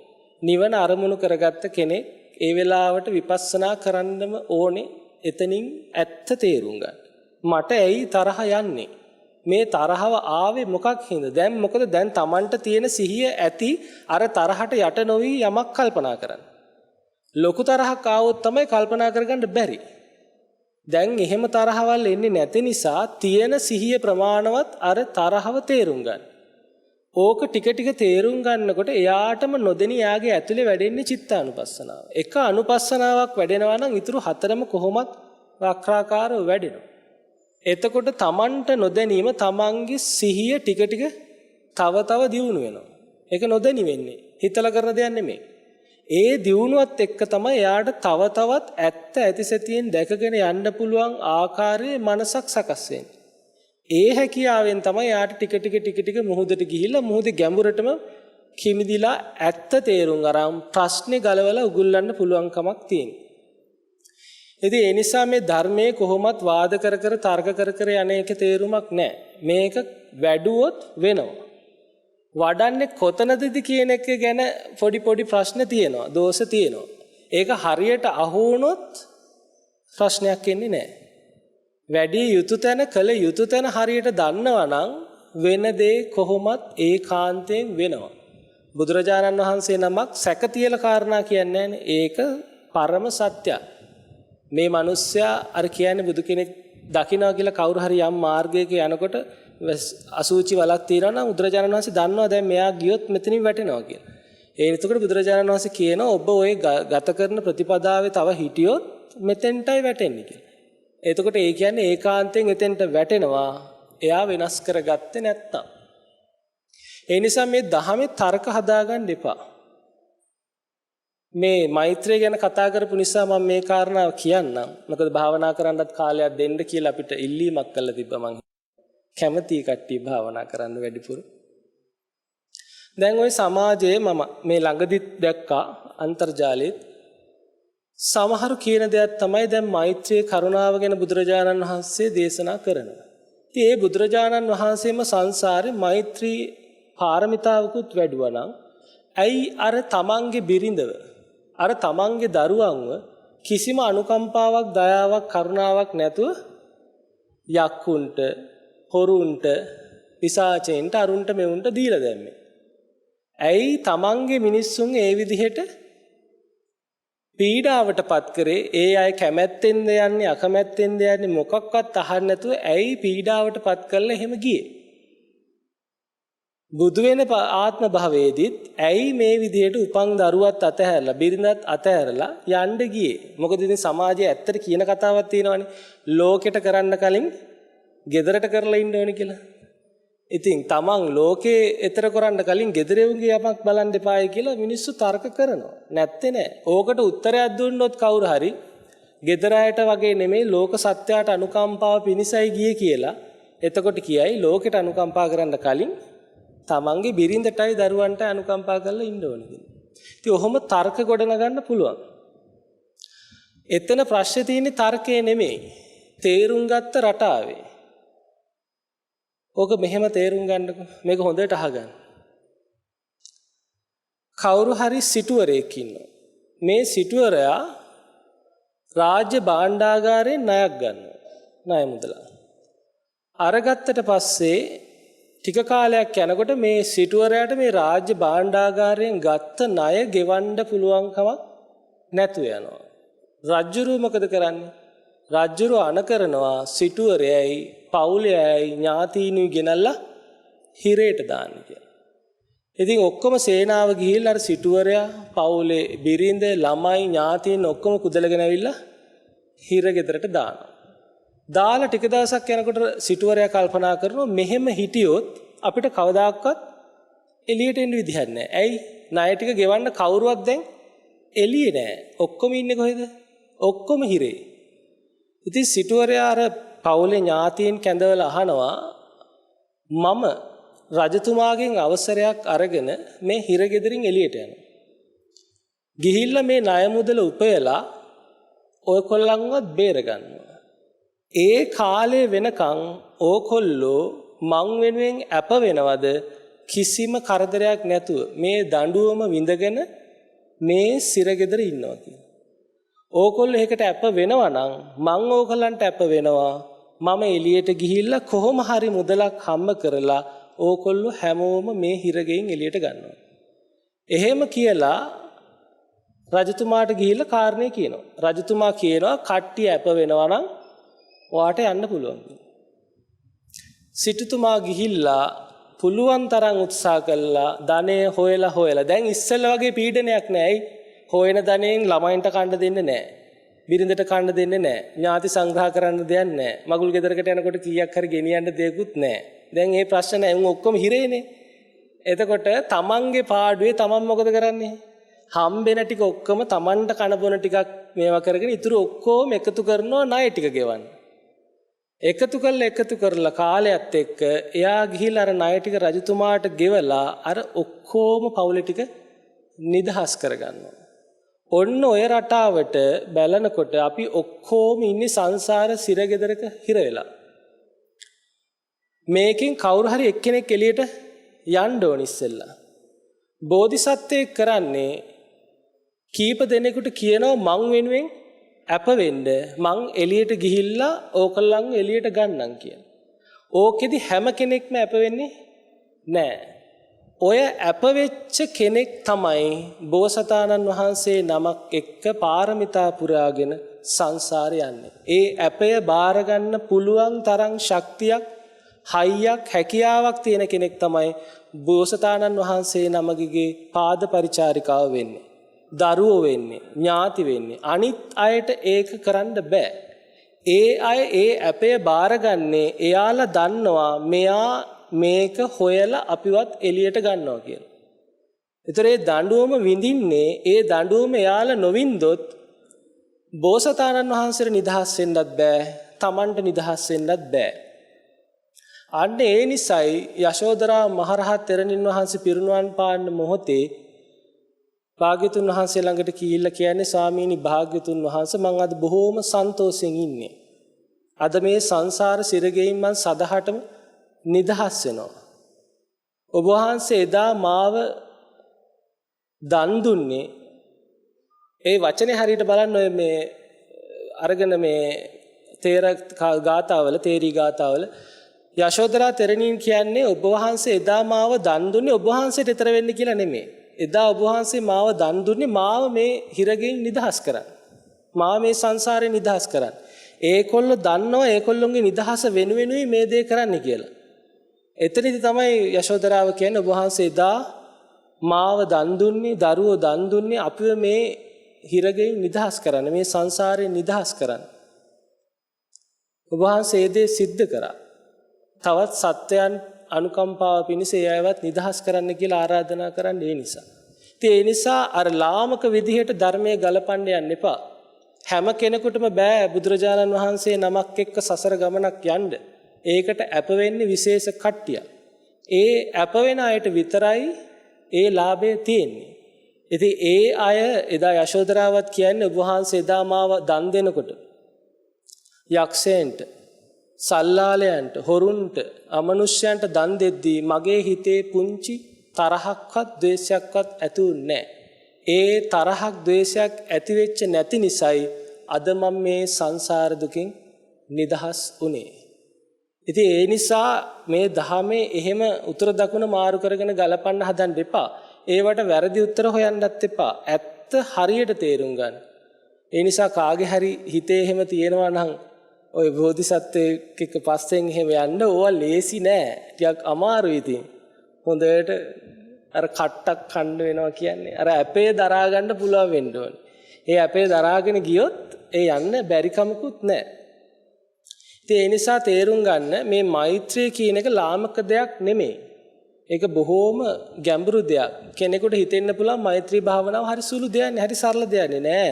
නිවන අරමුණු කරගත්ත කෙනෙක් ඒ වෙලාවට විපස්සනා කරන්නම ඕනේ. එතනින් ඇත්ත තේරුම් ගන්න. මට ඇයි තරහ යන්නේ? මේ තරහව ආවේ මොකක් හින්ද? දැන් මොකද දැන් Tamanට තියෙන සිහිය ඇති අර තරහට යට නොවි යමක් කල්පනා කරන්න. ලොකු තරහක් ආවොත් තමයි කල්පනා කරගන්න බැරි. දැන් එහෙම තරහවල් එන්නේ නැති නිසා තියෙන සිහිය ප්‍රමාණවත් අර තරහව තේරුම් ගන්න. ඕක ටික ටික තේරුම් ගන්නකොට එයාටම නොදෙනී යාගේ ඇතුලේ වැඩෙන්නේ චිත්තානුපස්සනාව. එක අනුපස්සනාවක් වැඩෙනවා නම් ඊටු හතරම කොහොමත් වක්‍රාකාරව වැඩෙනවා. එතකොට තමන්ට නොදැනීම තමන්ගේ සිහිය ටික ටික තව තව දියුණු වෙනවා. ඒක නොදැනි වෙන්නේ. හිතලා කරන දෙයක් නෙමෙයි. ඒ දියුණුවත් එක්ක තමයි එයාට තව තවත් ඇත්ත ඇතිසැටියෙන් දැකගෙන යන්න පුළුවන් ආකාරයේ මනසක් සකස් වෙන්නේ. ඒ හැකියාවෙන් තමයි යාට ටික ටික මුහුදට ගිහිල්ලා මුහුදේ ගැඹුරටම කිමිදිලා ඇත්ත තේරුම් අරන් ප්‍රශ්නේ ගලවලා උගුල්ලන්න පුළුවන්කමක් තියෙනවා. ඉතින් ඒ නිසා මේ ධර්මයේ කොහොමත් වාද කර කර තර්ක කර කර යන එක තේරුමක් නැහැ. මේක වැඩුවොත් වෙනවා. වඩන්නේ කොතනදද කියන එක ගැන පොඩි ප්‍රශ්න තියෙනවා. දෝෂ තියෙනවා. ඒක හරියට අහු වුණොත් ප්‍රශ්නයක් එන්නේ නැහැ. වැඩි යුතු තැන කළ යුතු තැන හරියට දන්නවා නම් වෙන දේ කොහොමත් ඒකාන්තයෙන් වෙනවා. බුදුරජාණන් වහන්සේ නමක් සැක තියලා කාරණා කියන්නේ නැහැ. ඒක පරම සත්‍යයි. මේ මිනිස්සයා අර කියන්නේ බුදු කෙනෙක් දකින්නවා කියලා කවුරු හරි යම් මාර්ගයක යනකොට අසුචි වලක් තියනවා නම් බුදුරජාණන් වහන්සේ දන්නවා දැන් මෙයා ගියොත් මෙතනින් වැටෙනවා කියලා. ඒ එතකොට බුදුරජාණන් වහන්සේ කියනවා ඔබ ওই ගත කරන ප්‍රතිපදාවේ තව හිටියොත් මෙතෙන්ටයි වැටෙන්නේ කියලා. එතකොට ඒ කියන්නේ ඒකාන්තයෙන් එතෙන්ට වැටෙනවා. එයා වෙනස් කරගත්තේ නැත්තම්. ඒ නිසා මේ ධහමේ තර්ක හදාගන්න එපා. මේ මෛත්‍රිය ගැන කතා කරපු නිසා මම මේ කාරණාව කියන්නම්. මොකද භාවනා කරන්නත් කාලයක් දෙන්න කියලා අපිට ඉල්ලීමක් කළා තිබ්බා මං. කැමැති කට්ටිය භාවනා කරන්න වැඩිපුර. දැන් ওই සමාජයේ මම මේ ළඟදිත් දැක්කා අන්තර්ජාලෙත් සමහරු කියන දෙයක් තමයි දැන් මෛත්‍රියේ කරුණාව ගැන බුදුරජාණන් වහන්සේ දේශනා කරනවා. ඉතින් ඒ බුදුරජාණන් වහන්සේම සංසාරේ මෛත්‍රී පාරමිතාවකුත් වැඩුවා නම් ඇයි අර තමන්ගේ බිරිඳව අර තමන්ගේ දරුවන්ව කිසිම අනුකම්පාවක් දයාවක් කරුණාවක් නැතුව යක්කුන්ට හොරුන්ට පිසාචෙන්ට අරුන්ට මෙවුන්ට දීලා දැම්මේ. ඇයි තමන්ගේ මිනිස්සුන් ඒ විදිහට පීඩාවටපත් කරේ? ඒ අය කැමැත්තෙන්ද යන්නේ අකමැත්තෙන්ද යන්නේ මොකක්වත් අහන්න නැතුව ඇයි පීඩාවටපත් කරලා එහෙම ගියේ? බුදු වෙන ආත්ම භවයේදීත් ඇයි මේ විදිහට උපන් දරුවත් අතහැරලා බිරිඳත් අතහැරලා යන්න ගියේ? මොකද ඉතින් සමාජයේ ඇත්තට කියන කතාවක් තියෙනවානේ ලෝකෙට කරන්න කලින් ගෙදරට කරලා ඉන්න ඕනේ කියලා. ඉතින් තමන් ලෝකේ ඈතර කරන්න කලින් ගෙදරෙවුන්ගේ යමක් බලන් දෙපායි කියලා මිනිස්සු තර්ක කරනවා. නැත්තේ නෑ. ඕකට උත්තරයක් දුන්නොත් කවුරු හරි ගෙදර අයට වගේ නෙමෙයි ලෝක සත්‍යයට අනුකම්පාව පිණිසයි ගියේ කියලා. එතකොට කියයි ලෝකෙට අනුකම්පා කරන්න කලින් තමන්ගේ බිරිඳටයි දරුවන්ටයි අනුකම්පා කරලා ඉන්න ඕනේ කියලා. ඉතින් ඔහොම තර්ක ගොඩනගන්න පුළුවන්. එතන ප්‍රශ්නේ තියෙන්නේ තර්කේ නෙමෙයි. තේරුම් ගත්ත රටාවේ. ඕක මෙහෙම තේරුම් ගන්නකො මේක හොඳට අහගන්න. කවුරු හරි සිටුවරයෙක් ඉන්නවා. මේ සිටුවරයා රාජ්‍ය භාණ්ඩාගාරයෙන් ණයක් ගන්නවා. ණය මුදල. අරගත්තට පස්සේ ටික කාලයක් යනකොට මේ සිටුවරයාට මේ රාජ්‍ය භාණ්ඩාගාරයෙන් ගත්ත ණය ගෙවන්න පුළුවන් කමක් නැතු වෙනවා. රජුරු මොකද කරන්නේ? රජුරු අණ කරනවා සිටුවරයයි පවුලේයි ඥාතීනුයි ගෙනල්ලා හිරේට දාන්න කියලා. ඉතින් ඔක්කොම සේනාව ගිහිල්ලා අර සිටුවරයා පවුලේ බිරිඳ ළමයි ඥාතීන් ඔක්කොම කුදලගෙන ඇවිල්ලා හිර ගෙදරට දානවා. දාලා ටික දවසක් යනකොට සිටුවරයා කල්පනා කරනවා මෙහෙම හිටියොත් අපිට කවදාකවත් එළියට එන්න විදිහක් නැහැ. ඇයි? ණය ටික ගෙවන්න කවුරුවත් දැන් එළියේ නැහැ. ඔක්කොම ඉන්නේ කොහෙද? ඔක්කොම හිරේ. ඉතින් සිටුවරයා අර පවුලේ ඥාතීන් කැඳවලා අහනවා මම රජතුමාගෙන් අවසරයක් අරගෙන මේ හිරගෙදරින් එළියට යනවා. ගිහිල්ලා මේ ණය මුදල උපයලා ඔයකොල්ලන්වත් බේර ගන්නවා. ඒ කාලේ වෙනකන් ඕකොල්ලෝ මං වෙනුවෙන් අප වෙනවද කිසිම කරදරයක් නැතුව මේ දඬුවම විඳගෙන මේ සිරගෙදර ඉන්නවා කියලා. ඕකොල්ලෝ ඒකට අප වෙනවා නම් මං ඕකොල්ලන්ට අප වෙනවා. මම එළියට ගිහිල්ලා කොහොම හරි මුදලක් හම්බ කරලා ඕකොල්ලෝ හැමෝම මේ හිරගෙන් එළියට ගන්නවා. එහෙම කියලා රජතුමාට ගිහිල්ලා කාරණේ කියනවා. රජතුමා කියනවා කට්ටිය අප වෙනවා නම් ඔයාට යන්න පුළුවන්. සිටුතුමා ගිහිල්ලා පුළුවන් තරම් උත්සාහ කළා ධනෙ හොයලා දැන් ඉස්සෙල්ලා වගේ පීඩනයක් නැහැ. හොයන ධනෙන් ළමයින්ට කන්න දෙන්නේ නැහැ. බිරිඳට කන්න දෙන්නේ නැහැ. ඥාති සංග්‍රහ කරන්න දෙයක් නැහැ. මගුල් ගෙදරකට යනකොට කීයක් හරි ගෙනියන්න දෙයක්වත් නැහැ. දැන් මේ ප්‍රශ්න නැහැ. උන් ඔක්කොම හිරේනේ. එතකොට තමන්ගේ පාඩුවේ තමන් මොකද කරන්නේ? හම්බෙන ටික ඔක්කොම තමන්ට කන බොන ටිකක් මේවා කරගෙන ඉතුරු ඔක්කොම එකතු කරනවා ණය ටික ගෙවන්න. එකතු කරලා කාලයත් එක්ක එයා ගිහිල්ලා අර ණය ටික රජතුමාට ගෙවලා අර ඔක්කොම පවුලේ ටික නිදහස් කරගන්නවා. ඔන්න ඔය රටාවට බැලනකොට අපි ඔක්කොම ඉන්නේ සංසාර සිරගෙදරක හිර වෙලා. මේකෙන් කවුරු හරි එක්කෙනෙක් එළියට යන්න ඕන ඉස්සෙල්ලා. බෝධිසත්වයෙක් කරන්නේ කීප දෙනෙකුට කියනවා මං වෙනුවෙන් අප වෙන්න මං එළියට ගිහිල්ලා ඕකලන් එළියට ගන්නම් කියලා. ඕකෙදි හැම කෙනෙක්ම අප වෙන්නේ නැහැ. ඔය අප වෙච්ච කෙනෙක් තමයි බෝසතාණන් වහන්සේ නමක් එක්ක පාරමිතා පුරාගෙන සංසාරේ යන්නේ. ඒ අපය බාර ගන්න පුළුවන් තරම් ශක්තියක්, හයියක්, හැකියාවක් තියෙන කෙනෙක් තමයි බෝසතාණන් වහන්සේ නමගේ පාද පරිචාරිකාව වෙන්නේ. දරුවෝ වෙන්නේ, ඥාති වෙන්නේ. අනිත් අයට ඒක කරන්න බෑ. ඒ අය ඒ අපේ බාරගන්නේ එයාලා දන්නවා මෙයා මේක හොයලා අපිවත් එළියට ගන්නවා කියලා. ඒතර ඒ දඬුවම විඳින්නේ ඒ දඬුවම එයාලා නොවින්දොත් බෝසතාණන් වහන්සේට නිදහස් වෙන්නත් බෑ, Tamanට නිදහස් වෙන්නත් බෑ. අන්න ඒ නිසයි යශෝදරා මහරහත් තෙරණින් වහන්සේ පිරිනුවන් පාන්න මොහොතේ භාග්‍යතුන් වහන්සේ ළඟට ගිහිල්ලා කියන්නේ ස්වාමීනි භාග්‍යතුන් වහන්සේ මම අද බොහෝම සන්තෝෂෙන් ඉන්නේ. අද මේ සංසාර සිරගෙයින් මම සදහටම නිදහස් වෙනවා. ඔබ වහන්සේ එදා මාව දන් දුන්නේ ඒ වචනේ හරියට බලන්න ඔය මේ අරගෙන මේ තේර ගාතාවල තේරී ගාතාවල යශෝදරා තෙරණින් කියන්නේ ඔබ වහන්සේ එදා මාව දන් දුන්නේ ඔබ වහන්සේට ඊතර වෙන්න කියලා නෙමෙයි. එදා ඔබ වහන්සේ මාව දන් දුන්නේ මාව මේ හිරගෙන් නිදහස් කරන්න. මාව මේ සංසාරේ නිදහස් කරන්න. ඒකොල්ලෝ දන්නවා ඒකොල්ලොන්ගේ නිදහස වෙනුවෙනුයි මේ දේ කරන්න කියලා. එතනදි තමයි යශෝදරාව කියන්නේ ඔබ වහන්සේ එදා මාව දන් දුන්නේ, දරුවෝ දන් දුන්නේ අපිව මේ හිරගෙන් නිදහස් කරන්න, මේ සංසාරේ නිදහස් කරන්න. ඔබ වහන්සේ ඒ දේ සිද්ධ කරා. තවත් සත්‍යයන් අනුකම්පාව පිණිස ඒ අයවත් නිදහස් කරන්න කියලා ආරාධනා කරන්න ඒ නිසා. ඉතින් ඒ නිසා අර ලාමක විදිහට ධර්මයේ ගලපන්න යන්න එපා. හැම කෙනෙකුටම බෑ බුදුරජාණන් වහන්සේ නමක් එක්ක සසර ගමනක් යන්න. ඒකට අප වෙන්නේ විශේෂ කට්ටිය. ඒ අප වෙන අයට විතරයි ඒ ලාභය තියෙන්නේ. ඉතින් ඒ අය එදා යශෝදරාවත් කියන්නේ ඔබ වහන්සේ එදා මාව දන් දෙනකොට යක්ෂයන්ට, සල්ලාලයන්ට, හොරුන්ට, අමනුෂ්‍යයන්ට දන් දෙද්දී මගේ හිතේ පුංචි තරහක්වත් ද්වේෂයක්වත් ඇතිුන්නේ නැහැ. ඒ තරහක් ද්වේෂයක් ඇති වෙච්ච නැති නිසායි අද මම මේ සංසාර දුකින් නිදහස් වුනේ. ඉතින් ඒ නිසා මේ ධහමේ එහෙම උතර දකුණ මාරු කරගෙන ගලපන්න හදන්න එපා. ඒවට වැරදි උත්තර හොයන්නත් එපා. ඇත්ත හරියට තේරුම් ගන්න. ඒ නිසා කාගේ හරි හිතේ එහෙම තියෙනවා නම් ඔය බෝධිසත්වයෙක් එක්ක පස්සෙන් එහෙම යන්න ඕවා ලේසි නෑ. ටිකක් අමාරුයි ඉතින්. හොඳට අර කට්ටක් කන්න වෙනවා කියන්නේ. අර අපේ දරා ගන්න පුළුවන් වෙන්න ඕනේ. ඒ අපේ දරාගෙන ගියොත් ඒ යන්න බැරි කමකුත් නෑ. ඉතින් ඒ නිසා තේරුම් ගන්න මේ මෛත්‍රිය කියන එක ලාමක දෙයක් නෙමෙයි. ඒක බොහෝම ගැඹුරු දෙයක්. කෙනෙකුට හිතෙන්න පුළුවන් මෛත්‍රී භාවනාව හරි සුළු දෙයක් නේ, හරි සරල දෙයක් නෑ.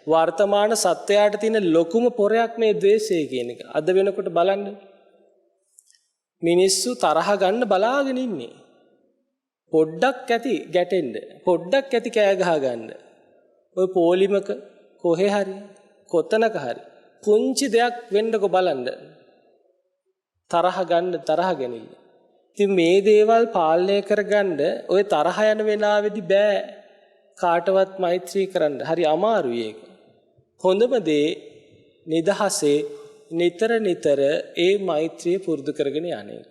වර්තමාන සත්‍යයට තියෙන ලොකුම පොරයක් මේ ද්වේෂය කියන එක. අද වෙනකොට බලන්න මිනිස්සු තරහ ගන්න බලාගෙන ඉන්නේ. පොඩ්ඩක් ඇති ගැටෙන්න, පොඩ්ඩක් ඇති කෑ ගහ ගන්න. ඔය පොලිමක කොහේ හරි කොතනක හරි පුංචි දෙයක් වෙන්නකො බලන්න. තරහ ගන්න, තරහ ගැනීම. ඉතින් මේ දේවල් පාලනය කරගන්න ඔය තරහ යන වෙලාවේදී බෑ කාටවත් මෛත්‍රී කරන්න. හරි අමාරුයි ඒක. හොඳම දේ නිදහසේ නිතර නිතර ඒ මෛත්‍රිය පුරුදු කරගෙන යන්නේ.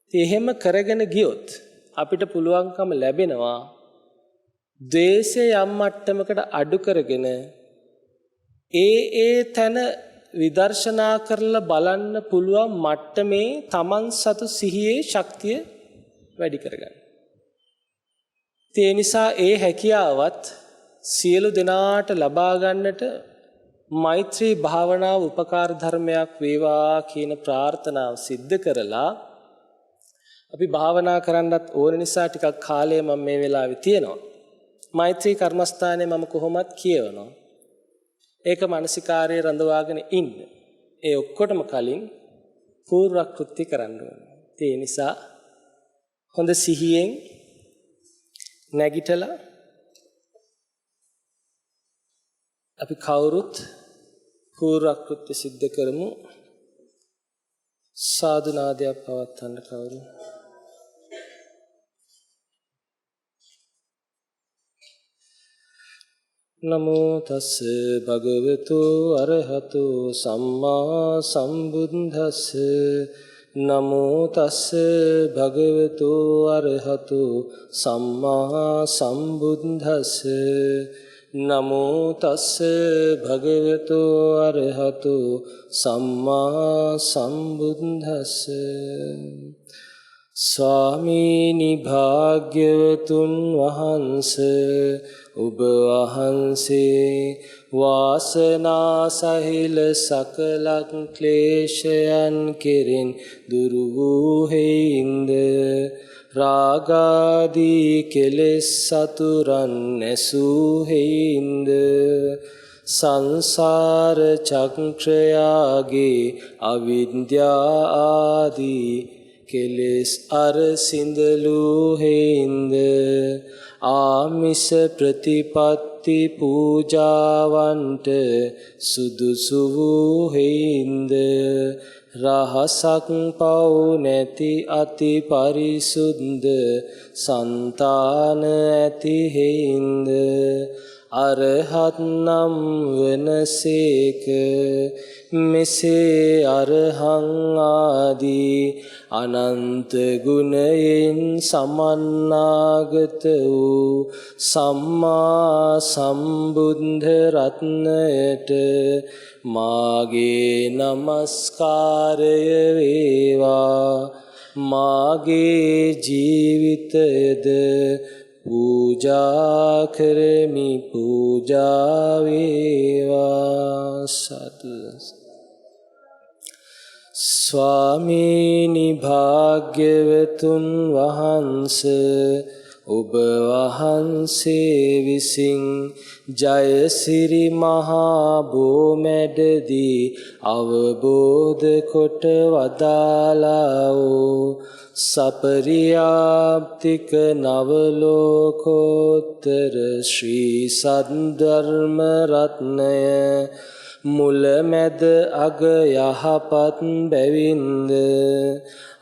ඉතින් එහෙම කරගෙන ගියොත් අපිට පුළුවන්කම ලැබෙනවා ද්වේෂය යම් මට්ටමකට අඩු කරගෙන ඒ තැන විදර්ශනා කරලා බලන්න පුළුවන් මට්ටමේ Taman සතු සිහියේ ශක්තිය වැඩි කරගන්න. ඒ නිසා ඒ හැකියාවත් සියලු දෙනාට ලබා ගන්නට මෛත්‍රී භාවනාව උපකාර ධර්මයක් වේවා කියන ප්‍රාර්ථනාව සිද්ධ කරලා අපි භාවනා කරන්නත් ඕන නිසා ටිකක් කාලය මම මේ වෙලාවේ තියෙනවා. මෛත්‍රී කර්මස්ථානයේ මම කොහොමත් කියවනවා. ඒක මානසිකාර්යය රඳවාගෙන ඉන්න. ඒ ඔක්කොටම කලින් පූර්ව කෘත්‍ය කරන්න ඕනේ. ඒ නිසා හොඳ සිහියෙන් නැගිටලා අපි කවුරුත් පූර්ව කෘත්‍ය සිද්ධ කරමු. සාදු නාදයක් පවත්වන්න කවුරු. නමෝ තස් භගවතු අරහතු සම්මා සම්බුද්දස්ස. නමෝ තස් භගවතු අරහතු සම්මා සම්බුද්දස්ස. නමෝ තස් භගවතු අරහතු සම්මා සම්බුද්දස්ස. ස්වාමීනි භාග්‍යවතුන් වහන්සේ ඔබ වහන්සේ වාසනා සහිල සකල ක්ලේශයන් කෙරෙන් දුරු වූ හේින්ද රාගාදී කෙලෙස් සතුරන් නැසූ හේින්ද සංසාර චක්‍රයාගේ අවිද්‍යා ආදී කෙලෙස් අර සිඳලූ හේින්ද ආමිස ප්‍රතිපත්ති පූජාවන්ට සුදුසු වූ හේින්ද රහසක් පව් නැති අති පරිසුද්ධ సంతාන ඇති හේින්ද අරහත් නම් වනසේක. මෙසේ අරහං ආදී අනන්ත ගුණයෙන් සමන්නාගත වූ සම්මා සම්බුද්ධ රත්නයට මාගේ නමස්කාරය වේවා. මාගේ ජීවිතයද පූජා කරමි පූජා වේවා. සතු ස්වාමීනි භාග්‍යවතුන් වහන්සේ ඔබ වහන්සේ විසින් ජයසිරි මහා බෝමැඩදී අවබෝධ කොට වදාළා වූ සපරියාප්තික නවලෝකෝත්තර ශ්‍රී සද්ධර්ම රත්නය මුලමැද අග යහපත් බැවින්ද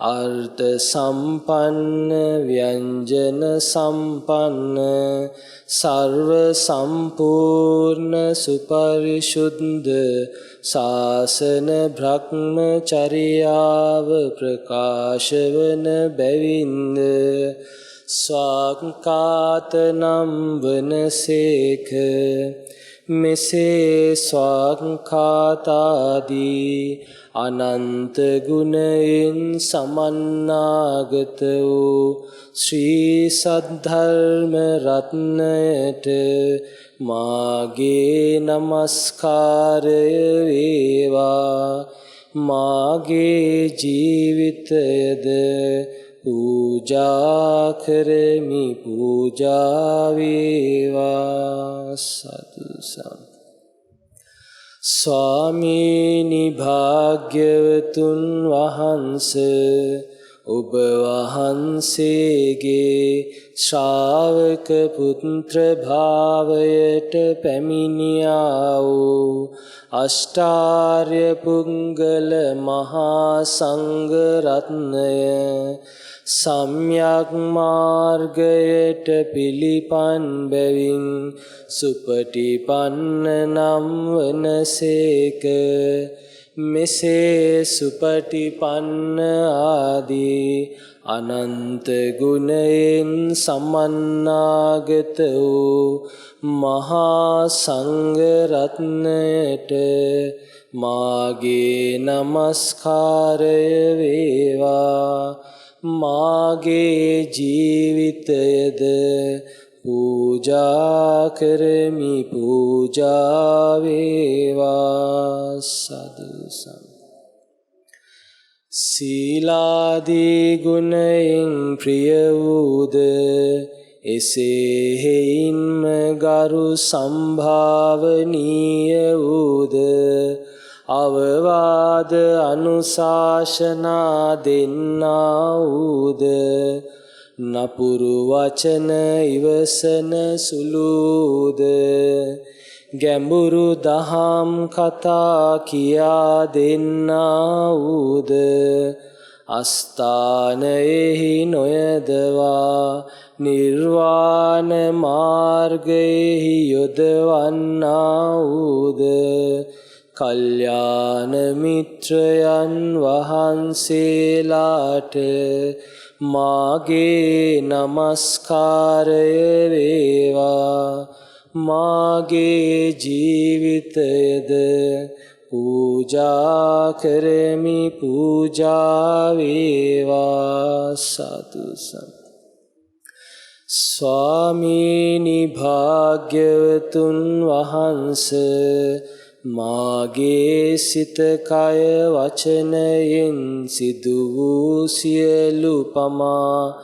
අර්ථ සම්පන්න ව්‍යංජන සම්පන්න සර්ව සම්පූර්ණ සුපරිශුද්ධ ශාසන බ්‍රහ්මචර්යාව ප්‍රකාශ වන බැවින්ද ස්වාක්ඛාත නම් වනසේක. මෙසේ ස්වාක්ඛාතාදී අනන්ත ගුණයෙන් සමන්නාගත වූ ශ්‍රී සද්ධර්ම රත්නයට මාගේ නමස්කාරය වේවා. මාගේ ජීවිතයද පූජා කරමි පූජා වේවා. සතු ස්වාමීනි භාග්‍යවතුන් වහන්සේ ඔබ වහන්සේගේ ශ්‍රාවක පුත්‍ර භාවයට පැමිණියා වූ අෂ්ටාර්ය පුංගල මහා සංඝ රත්නය සම්‍යක් මාර්ගයට පිළිපන් බැවින් සුපටිපන්න නම් වනසේක. මෙසේ සුපටිපන්න ආදී අනන්ත ගුණයෙන් සමන්නාගත වූ මහා සංඝ රත්නයට මාගේ නමස්කාරය වේවා. මාගේ ජීවිතයද පූජා කරමි පූජා වේවා සතු සම් සීලාදී ගුණයෙන් ප්‍රිය වූද එසේ හේයින්ම ගරු සම්භාවනීය වූද අවවාද අනුශාසනා දෙන්නා වූද නපුරු වචන ඉවසන සුළුද ගැඹුරු දහම් කතා කියා දෙන්නා වූද අස්ථානයෙහි නොයදවා නිර්වාණ මාර්ගයෙහි යොදවන්නා වූද කල්යාණ මිත්‍රයන් වහන්සේලාට මාගේ නමස්කාරය වේවා මාගේ ජීවිතයද පූජා කරමි පූජා වේවා සතු සම් ස්වාමීනි භාග්‍යවතුන් වහන්සේ මාගේ සිත කය වචනයෙන් සිදු වූ සියලු පමා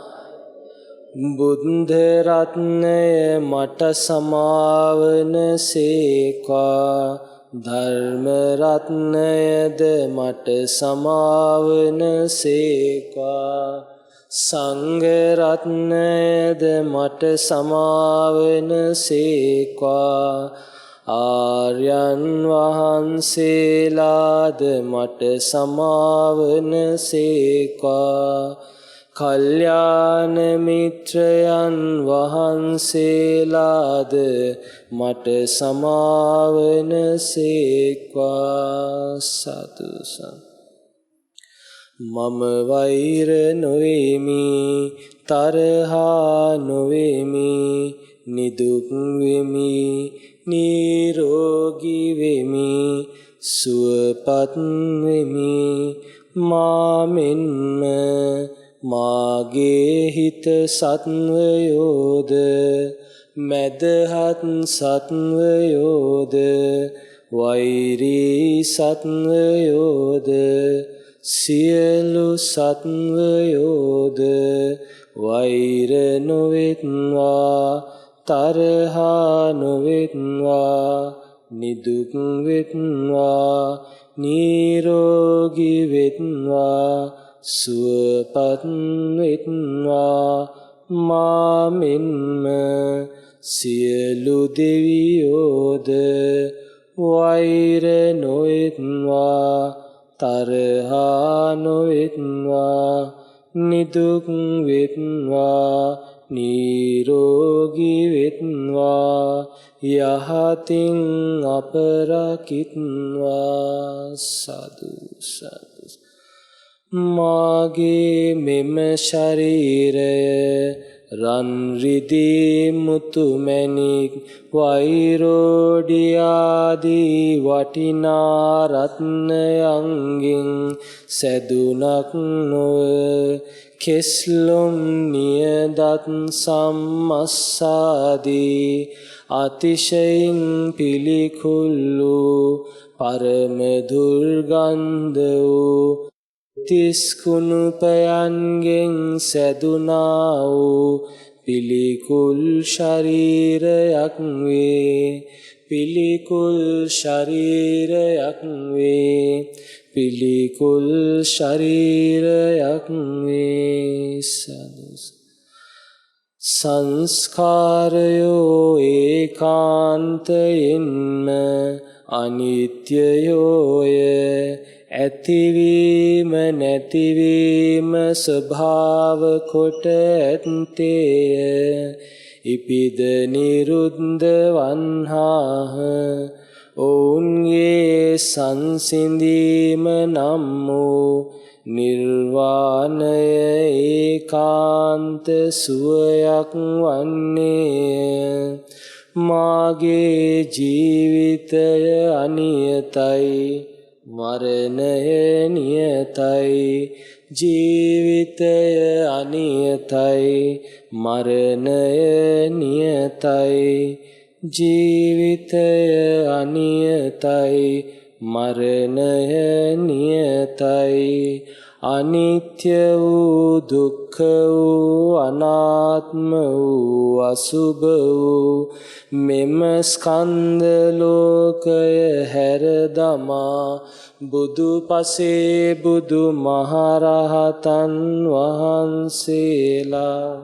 බුද්ධ රත්නය මට සමාවන සේක්වා ධර්ම රත්නයද මට සමාවන සේක්වා සංඝ රත්නයද මට සමාවන සේක්වා ආර්යයන් වහන්සේලාද මට සමාවන සේක්වා කල්යාණ මිත්‍රයන් වහන්සේලාද මට සමාවන සේක්වා සතු සම් මම වෛර නොවෙමි තරහා නොවෙමි නිදුක් වෙමි නිරෝගී වෙමි සුවපත් වෙමි මාමෙන්ම මාගේ හිත සත්වයෝද මැදහත් සත්වයෝද වෛරී සත්වයෝද සියලු සත්වයෝද වෛර නොවෙත්වා තරහා නොවෙත්වා නිදුක් වෙත්වා නිරෝගී වෙත්වා සුවපත් වෙත්වා මාමෙන්ම සියලු දෙවියෝද වෛර නොවෙත්වා තරහා නොවෙත්වා නිදුක් වෙත්වා නිරෝගී වෙත්වා යහතින් අපරකිත්වා සතු සතු මාගේ මෙම ශරීරය රන් රිදී මුතු මැණික් වෛරෝඩියාදී වටිනා රත්නයන්ගෙන් සැදුනක් නොව කෙස්ලොම් නියදත් සම්මස්සාදී අතිශයින් පිළිකුල් වූ පරම දුර්ගන්ධ වූ තිස්කුණුපයන්ගෙන් සැදුනා වූ පිළිකුල් ශරීරයක් වේ පිළිකුල් ශරීරයක් වේ පිළිකුල් ශරීරයක් වේ සංස්කාරයෝ ඒකාන්තයෙන්ම අනිත්‍යයෝය ඇතිවීම නැතිවීම ස්වභාව කොට ඇත්තේය ඉපිද නිරුද්ධ වන්හාහ ඔවුන්ගේ සංසිඳීම නම් වූ නිර්වාණය ඒකාන්ත සුවයක් වන්නේය මාගේ ජීවිතය අනියතයි මරණය නියතයි ජීවිතය අනියතයි මරණය නියතයි ජීවිතය අනියතයි මරණය නියතයි අනිත්‍ය වූ දුක්ඛ වූ අනාත්ම වූ අසුභ වූ මෙම ස්කන්ධ ලෝකය හැර දමා බුදු පසේ බුදු මහරහතන් වහන්සේලා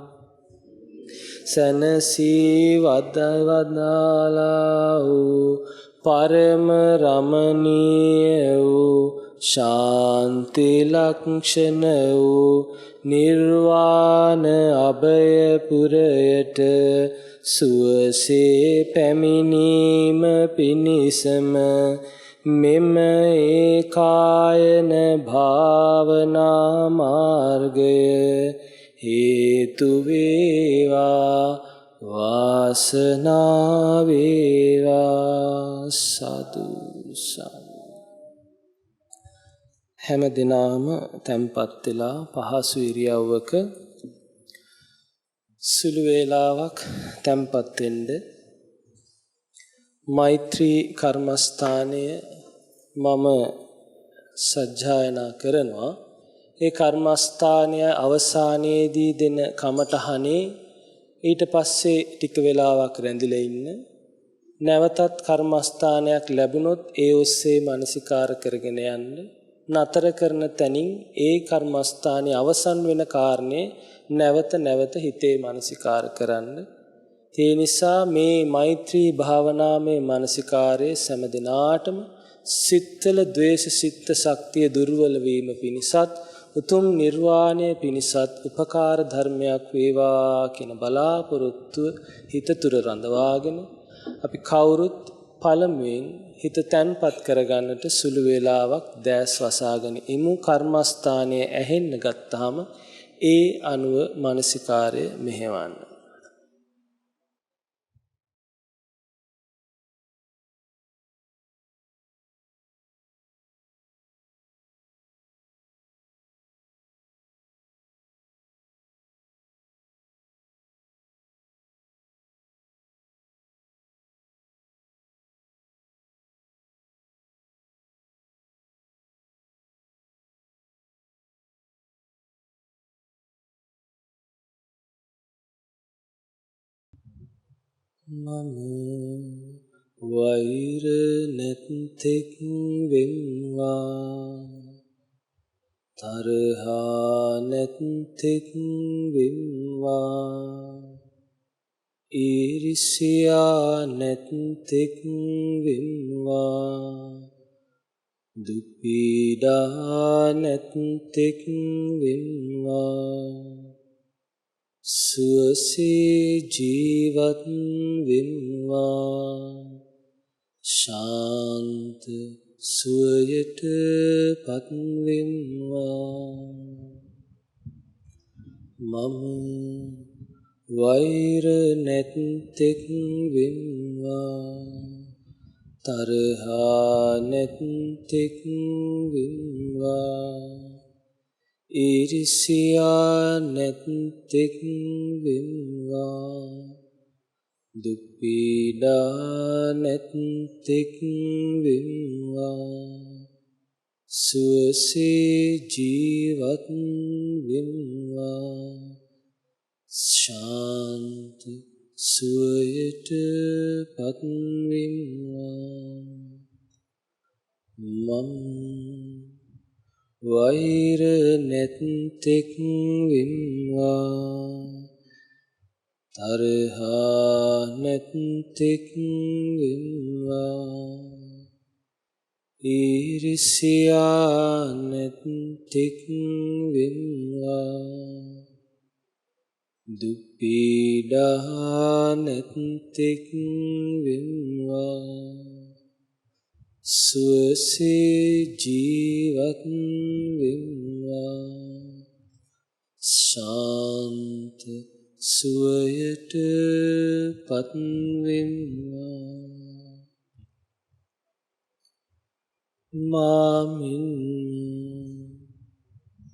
සනසී වදවදාලා වූ පරම රමණීය වූ ශාන්ති ලක්ෂණ වූ නිර්වාණ අභයපුරයට සුවසේ පැමිණීම පිණිසම මෙම ඒකායන භාවනා මාර්ගය හේතු වේවා වාසනාව වේවා සතු සතු හැම දිනම තැම්පත් වෙලා පහසු ඉරියව්වක සුළු වේලාවක් තැම්පත් වෙන්න මෛත්‍රී කර්මස්ථානය මම සජ්ජායනා කරනවා ඒ කර්මස්ථානය අවසානයේදී දෙන කමඨහනේ ඊට පස්සේ ටික වෙලාවක් රැඳිලා ඉන්න නැවතත් කර්මස්ථානයක් ලැබුණොත් ඒ ඔස්සේ මානසිකාර කරගෙන යන්න නතර කරන තැනින් ඒ කර්මස්ථානයේ අවසන් වෙන කාරණේ නැවත නැවත හිතේ මානසිකාර කරන්න. ඒ නිසා මේ මෛත්‍රී භාවනාවේ මානසිකාරයේ සෑම දිනාටම සිත්වල ද්වේෂ සිත් ශක්තිය දුර්වල වීම පිණිසත් උතුම් නිර්වාණය පිණිසත් උපකාර ධර්මයක් වේවා කියන බලාපොරොත්තුව හිත තුර රඳවාගෙන අපි කවුරුත් පළමුවෙන් හිත තැන්පත් කරගන්නට සුළු වේලාවක් දැස් වසාගෙන ඉමු කර්මස්ථානයේ ඇහෙන්න ගත්තාම ඒ අනුව මානසිකාරය මෙහෙවන්න. මම වෛර නැත්තෙක් වෙම්වා තරහා නැත්තෙක් වෙම්වා ඊර්ෂ්‍යා නැත්තෙක් වෙම්වා දුක් පීඩා නැත්තෙක් වෙම්වා සුවසේ ජීවත් වෙම්වා ශාන්ත සුවයට පත් වෙම්වා මම වෛර නැත්තෙක් වෙම්වා තරහා නැත්තෙක් වෙම්වා ඊර්ෂ්‍යා නැත්තෙක් වෙම්වා දුක් පීඩා නැත්තෙක් වෙම්වා සුවසේ ජීවත් වෙම්වා ශාන්ත සුවයට පත් වෙම්වා මම වෛර නැත්තෙක් වෙම්වා තරහා නැත්තෙක් වෙම්වා ඊර්ෂ්‍යා නැත්තෙක් වෙම්වා දුක් පීඩා නැත්තෙක් වෙම්වා සුවසේ ජීවත් වෙම්වා ශාන්ත සුවයට පත් වෙම්වා මාමින්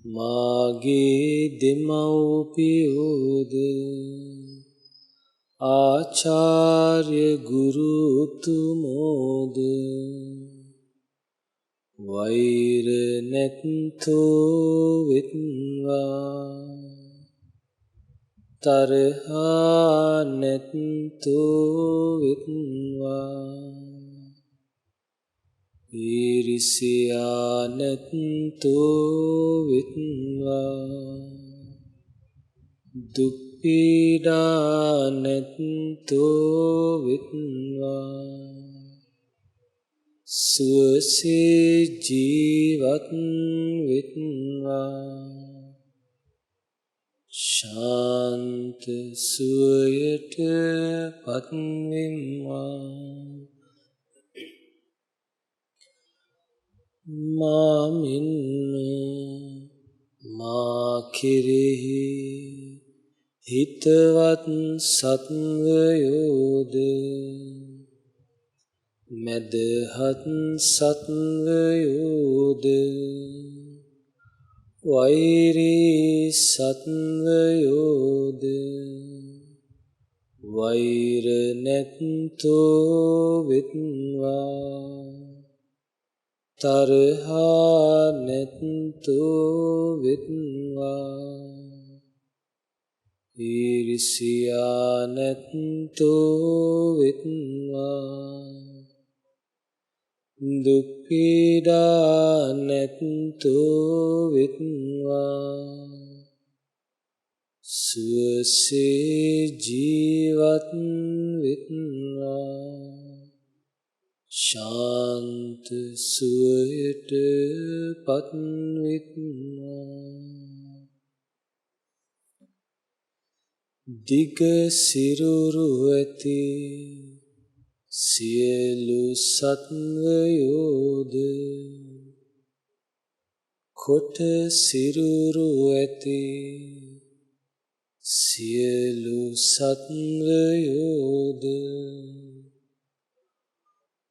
මාගේ දෙමව්පියෝද ආචාර්ය ගුරු උතුමෝද වෛර නැත්තෝ වෙත්වා තරහා නැත්තෝ වෙත්වා ඊරිසියා නැත්තෝ වෙත්වා දුක් පීඩා නැත්තෝ වෙත්වා සුවසේ ජීවත් වෙත්වා ශාන්ත සුවයට පත්වෙම්වා මාමින් මා කෙරෙහි හිතවත් සත්වයෝද මැදහත් සත්වයෝද වෛරී සත්වයෝද වෛර නැත්තෝ වෙත්වා තරහා නැත්තෝ වෙත්වා ඊරිසියා නැත්තෝ වෙත්වා දුක් පීඩා නැත්තෝ වෙත්වා සුවසේ ජීවත් වෙත්වා ශාන්ත සුවයට පත්වෙත්වා දිග සිරුරු ඇති සියලු සත්වයෝද කොට සිරුරු ඇති සියලු සත්වයෝද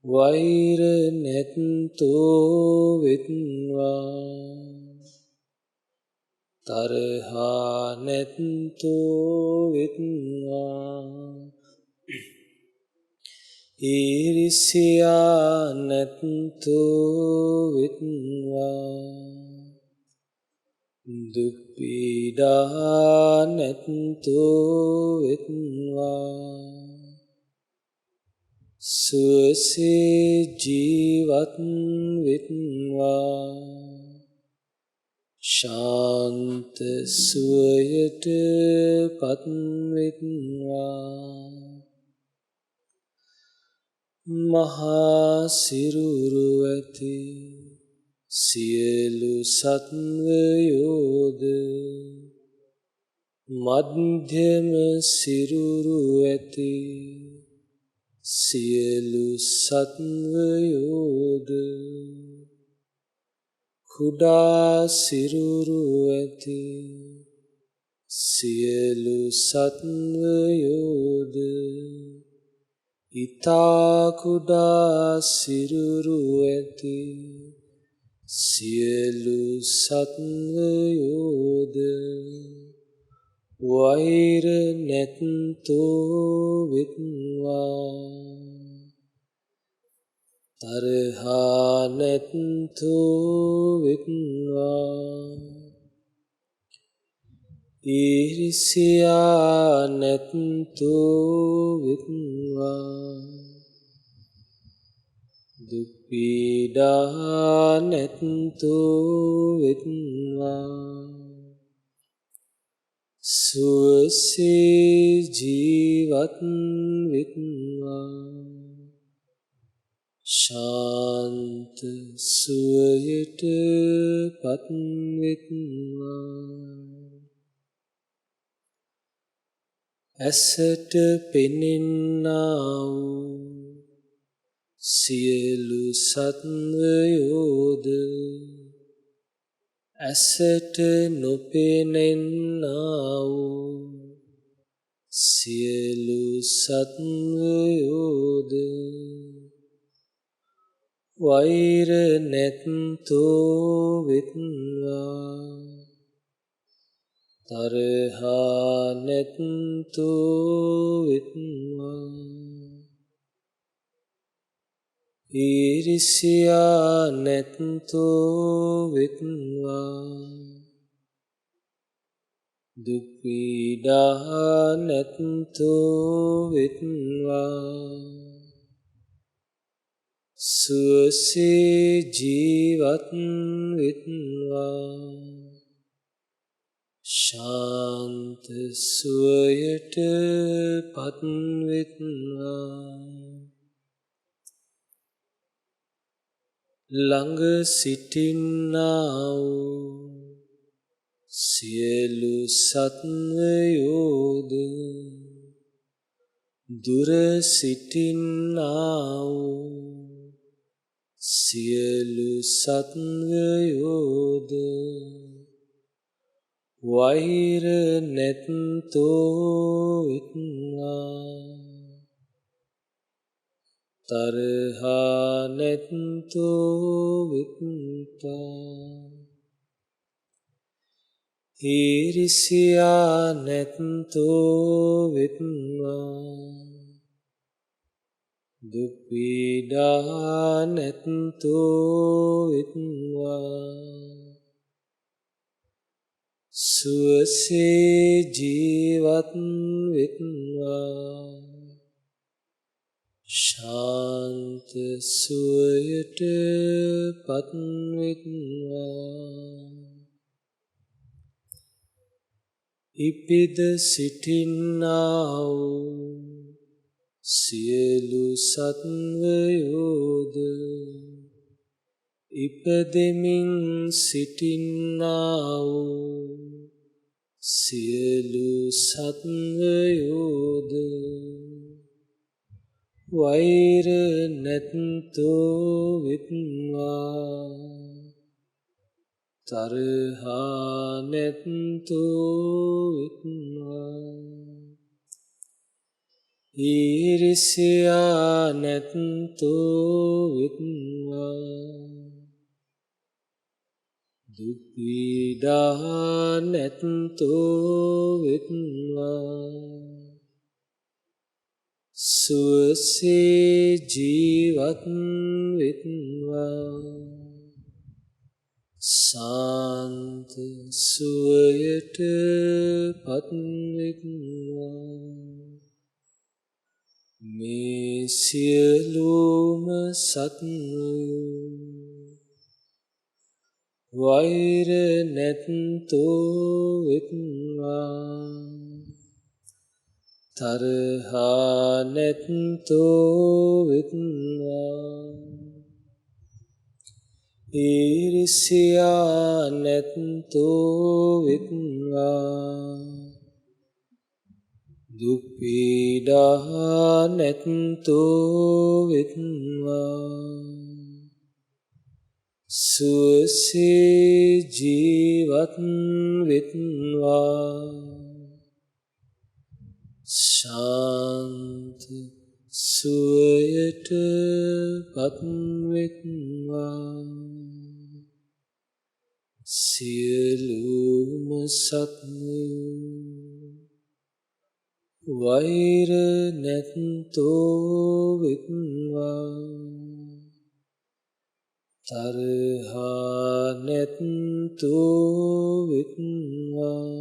වෛර නැත්තෝ වෙත්වා තරහා නැත්තෝ වෙත්වා ඊරිසියා නැත්තෝ වෙත්වා දුක් පීඩා නැත්තෝ වෙත්වා සුවසේ ජීවත් වෙත්වා ශාන්ත සුවයට පත්වෙත්වා මහා සිරුරු ඇති සියලු සත්වයෝද මධ්‍යම සිරුරු ඇති සියලු සත්වයෝද කුඩා සිරුරු ඇති සියලු සත්වයෝද ඉතා කුඩා සිරුරු ඇති සියලු සත්වයෝද වෛර නැත්තෝ වෙත්වා තරහා නැත්තෝ වෙත්වා ඊරිසියා නැත්තෝ වෙත්වා දුක් පීඩා නැත්තෝ වෙත්වා සුවසේ ජීවත් වෙත්වා ශාන්ත සුවයට පත්වෙත්වා ඇසට පෙනෙන්නා වූ සියලු සත්වයෝද ඇසට නොපෙනෙන්නා වූ සියලු සත්වයෝද වෛර නැත්තෝ වෙත්වා තරහා නැත්තෝ වෙත්වා ඊර්ෂ්‍යා නැත්තෝ වෙත්වා දුක් පීඩා නැත්තෝ වෙත්වා සුවසේ ජීවත් වෙත්වා ශාන්ත සුවයට පත් වෙත්වා ළඟ සිටින්නා වූ සියලු සත්වයෝද දුර සිටින්නා වූ සියලු සත්වයෝද වෛර නැත්තෝ වෙත්වා තරහා නැත්තෝ වෙත්වා ඊර්ෂ්‍යා නැත්තෝ වෙත්වා දුක් පීඩා නැත්තෝ වෙත්වා සුවසේ ජීවත් වෙත්වා ශාන්ත සුවයට පත් වෙත්වා ඉපිද සිටින්නා වූ සියලු සත්වයෝද ඉපදෙමින් සිටින්නා වූ සියලු සත්වයෝද වෛර නැත්තෝ වෙත්වා තරහා නැත්තෝ වෙත්වා ඊර්ෂ්‍යා නැත්තෝ වෙත්වා දුක් පීඩා නැත්තෝ වෙත්වා සුවසේ ජීවත් වෙත්වා ශාන්ත සුවයට පත් වෙත්වා මේ සියලුම සත්වයෝ වෛර නැත්තෝ වෙත්වා තරහා නැත්තෝ වෙත්වා ඊර්ෂ්‍යා නැත්තෝ වෙත්වා දුක් පීඩා නැත්තෝ වෙත්වා සුවසේ ජීවත් වෙත්වා ශාන්ත සුවයට පත් වෙත්වා සියලුම සත්වයෝ වෛර නැත්තෝ වෙත්වා තරහා නැත්තෝ වෙත්වා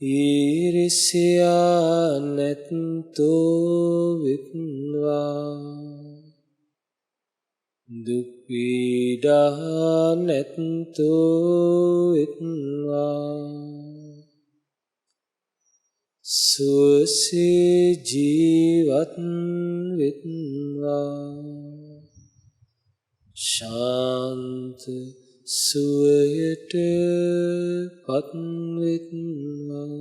ඊර්ෂ්‍යා නැත්තෝ වෙත්වා දුක් පීඩා නැත්තෝ වෙත්වා සුවසේ ජීවත් වෙත්වා ශාන්ත සුවයට පත් වෙත්වා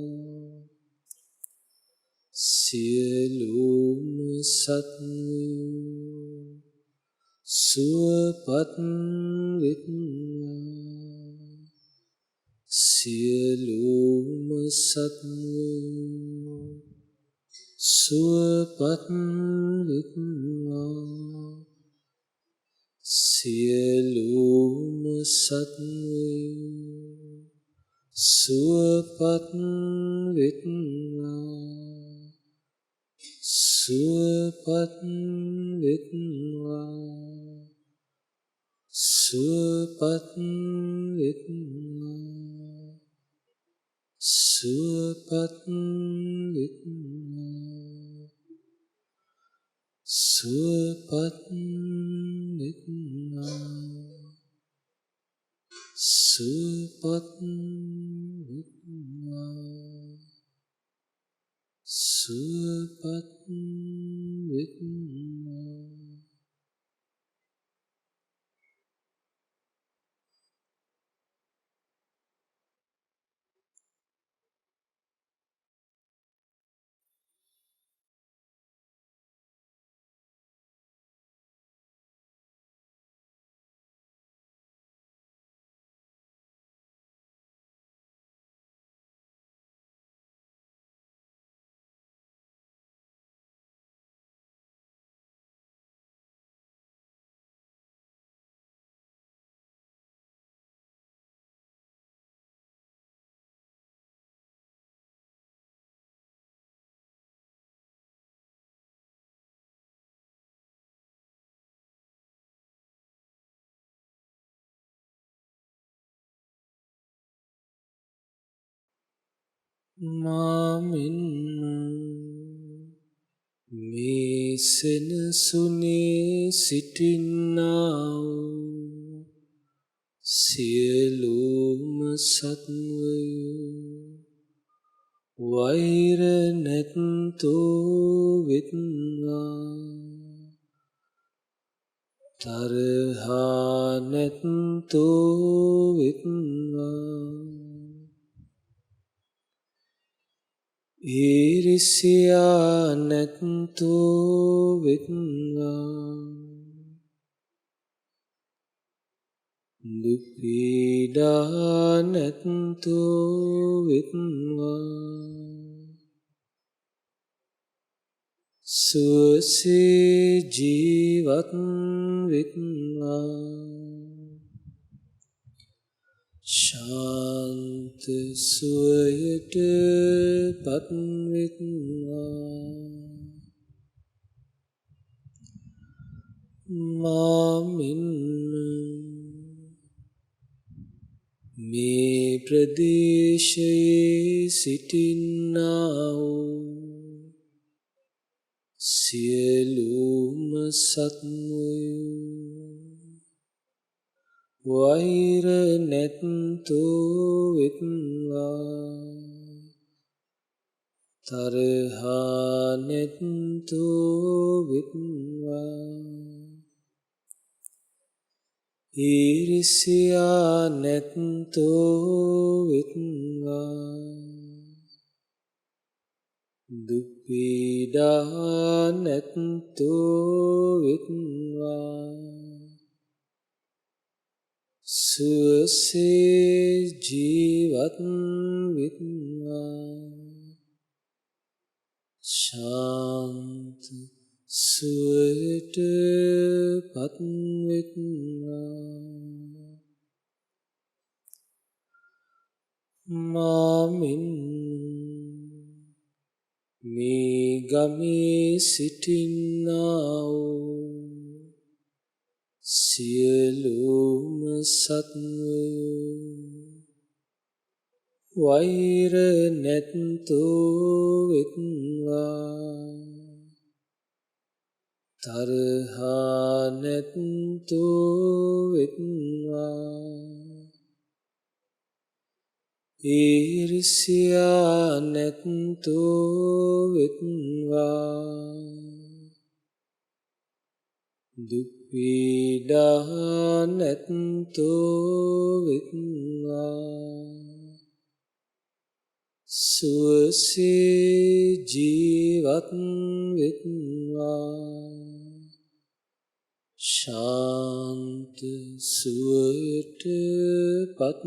සියලුම සත්වයෝ සුවපත් වෙත්වා සියලුම සත්වයෝ සුවපත් වෙත්වා සියලුම සත්වයෝ සුවපත් වෙත්වා සුවපත් වෙත්වා සුවපත් වෙත්වා සුවපත් වෙත්වා සුවපත් වෙත්වා සුවපත් වෙත්වා සුවපත් වෙත්වා මාමින් මේ සෙනසුනේ සිටින්නා වූ සියලුම සත්වයෝ වෛර නැත්තෝ වෙත්වා තරහා නැත්තෝ වෙත්වා ඊර්ෂ්‍යා නැත්තෝ වෙත්වා දුක් පීඩා නැත්තෝ වෙත්වා සුවසේ ජීවත් වෙත්වා ශාන්ත සුවයට පත් වෙත්වා මාමින් මේ ප්‍රදේශයේ සිටින්නා වූ සියලුම සත්වයෝ වෛර නැත්තෝ වෙත්වා තරහා නැත්තෝ වෙත්වා ඊර්ෂ්‍යා නැත්තෝ වෙත්වා දුක් පීඩා නැත්තෝ වෙත්වා සුවසේ ජීවත් වෙත්වා ශාන්ත සුවයට පත් වෙත්වා මාමින් මේ ගමේ සිටින්නා වූ සියලුම සත්වයෝ වෛර නැත්තෝ වෙත්වා තරහා නැත්තෝ වෙත්වා ඊර්ෂ්‍යා නැත්තෝ වෙත්වා දුක් පීඩා නැත්තෝ වෙත්වා සුවසේ ජීවත් වෙත්වා ශාන්ත සුවයට පත්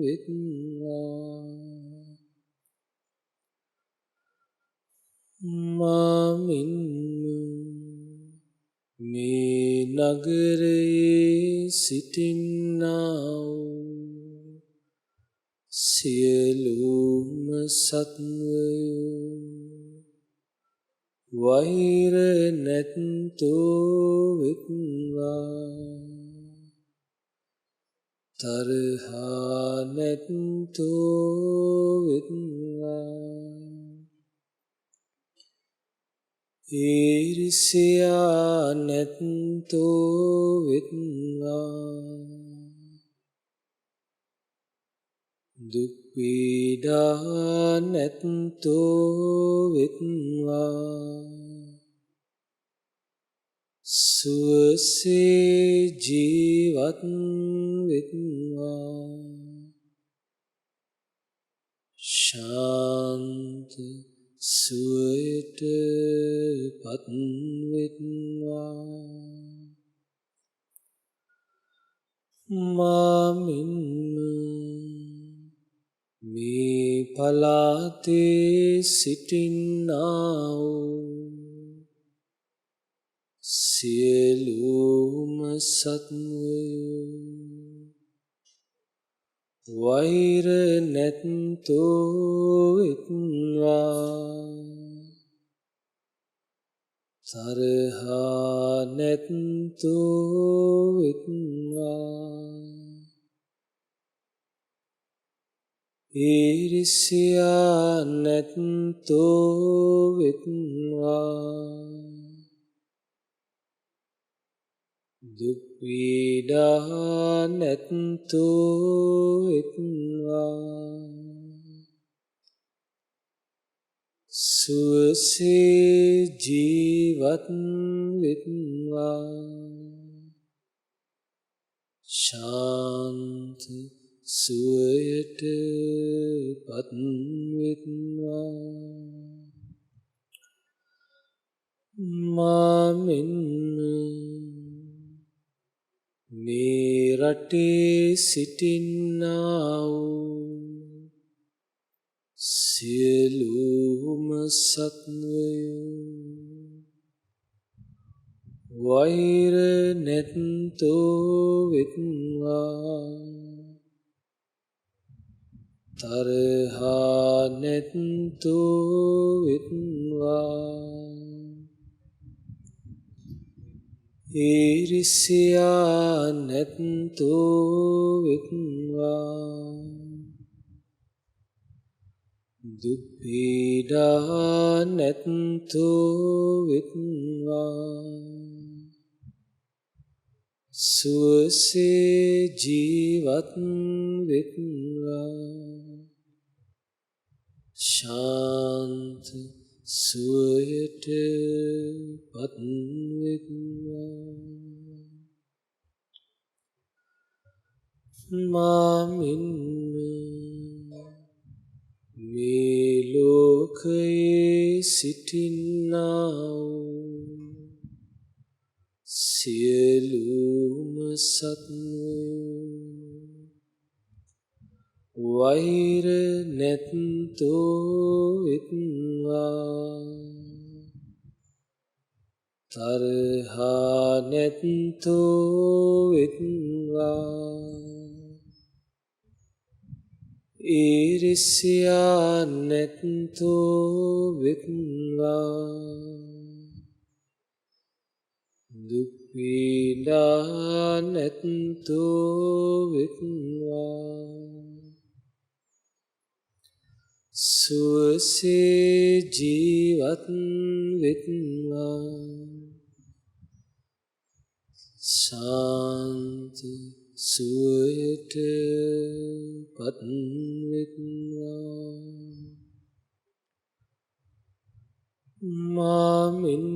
වෙත්වා මාමින් මේ නගරයේ සිටින්නා වූ සියලුම සත්වයෝ වෛර නැත්තෝ වෙත්වා තරහා නැත්තෝ වෙත්වා ඊර්ෂ්‍යා නැත්තෝ වෙත්වා දුක් පීඩා නැත්තෝ වෙත්වා සුවසේ ජීවත් වෙත්වා ශාන්ත සුවයට පත් වෙත්වා මාමින් මේ පලාතේ සිටින්නා වූ සියලුම සත්වයෝ වෛර නැත්තෝ වෙත්වා තරහා නැත්තෝ වෙත්වා ඊර්ෂ්‍යා නැත්තෝ වෙත්වා දුක් පීඩා නැත්තෝ වෙත්වා සුවසේ ජීවත් වෙත්වා ශාන්ත සුවයට පත් වෙත්වා මාමින් මේ රටේ සිටින්නා වූ සියලුම සත්වයෝ වෛර නැත්තෝ වෙත්වා තරහා නැත්තෝ වෙත්වා ඊර්ෂ්‍යා නැත්තෝ වෙත්වා දුක් පීඩා නැත්තෝ වෙත්වා සුවසේ ජීවත් වෙත්වා ශාන්ත සුවයට පත් වෙත්වා මාමින් මේ ලෝකයේ සිටින්නා වූ සියලුම සත්වයෝ වෛර නැත්තෝ වෙත්වා තරහා නැත්තෝ වෙත්වා ඊර්ෂ්‍යා නැත්තෝ වෙත්වා දුක් පීඩා නැත්තෝ වෙත්වා සුවසේ ජීවත් වෙත්වා ශාන්ත සුවයට පත් වෙත්වා මාමින්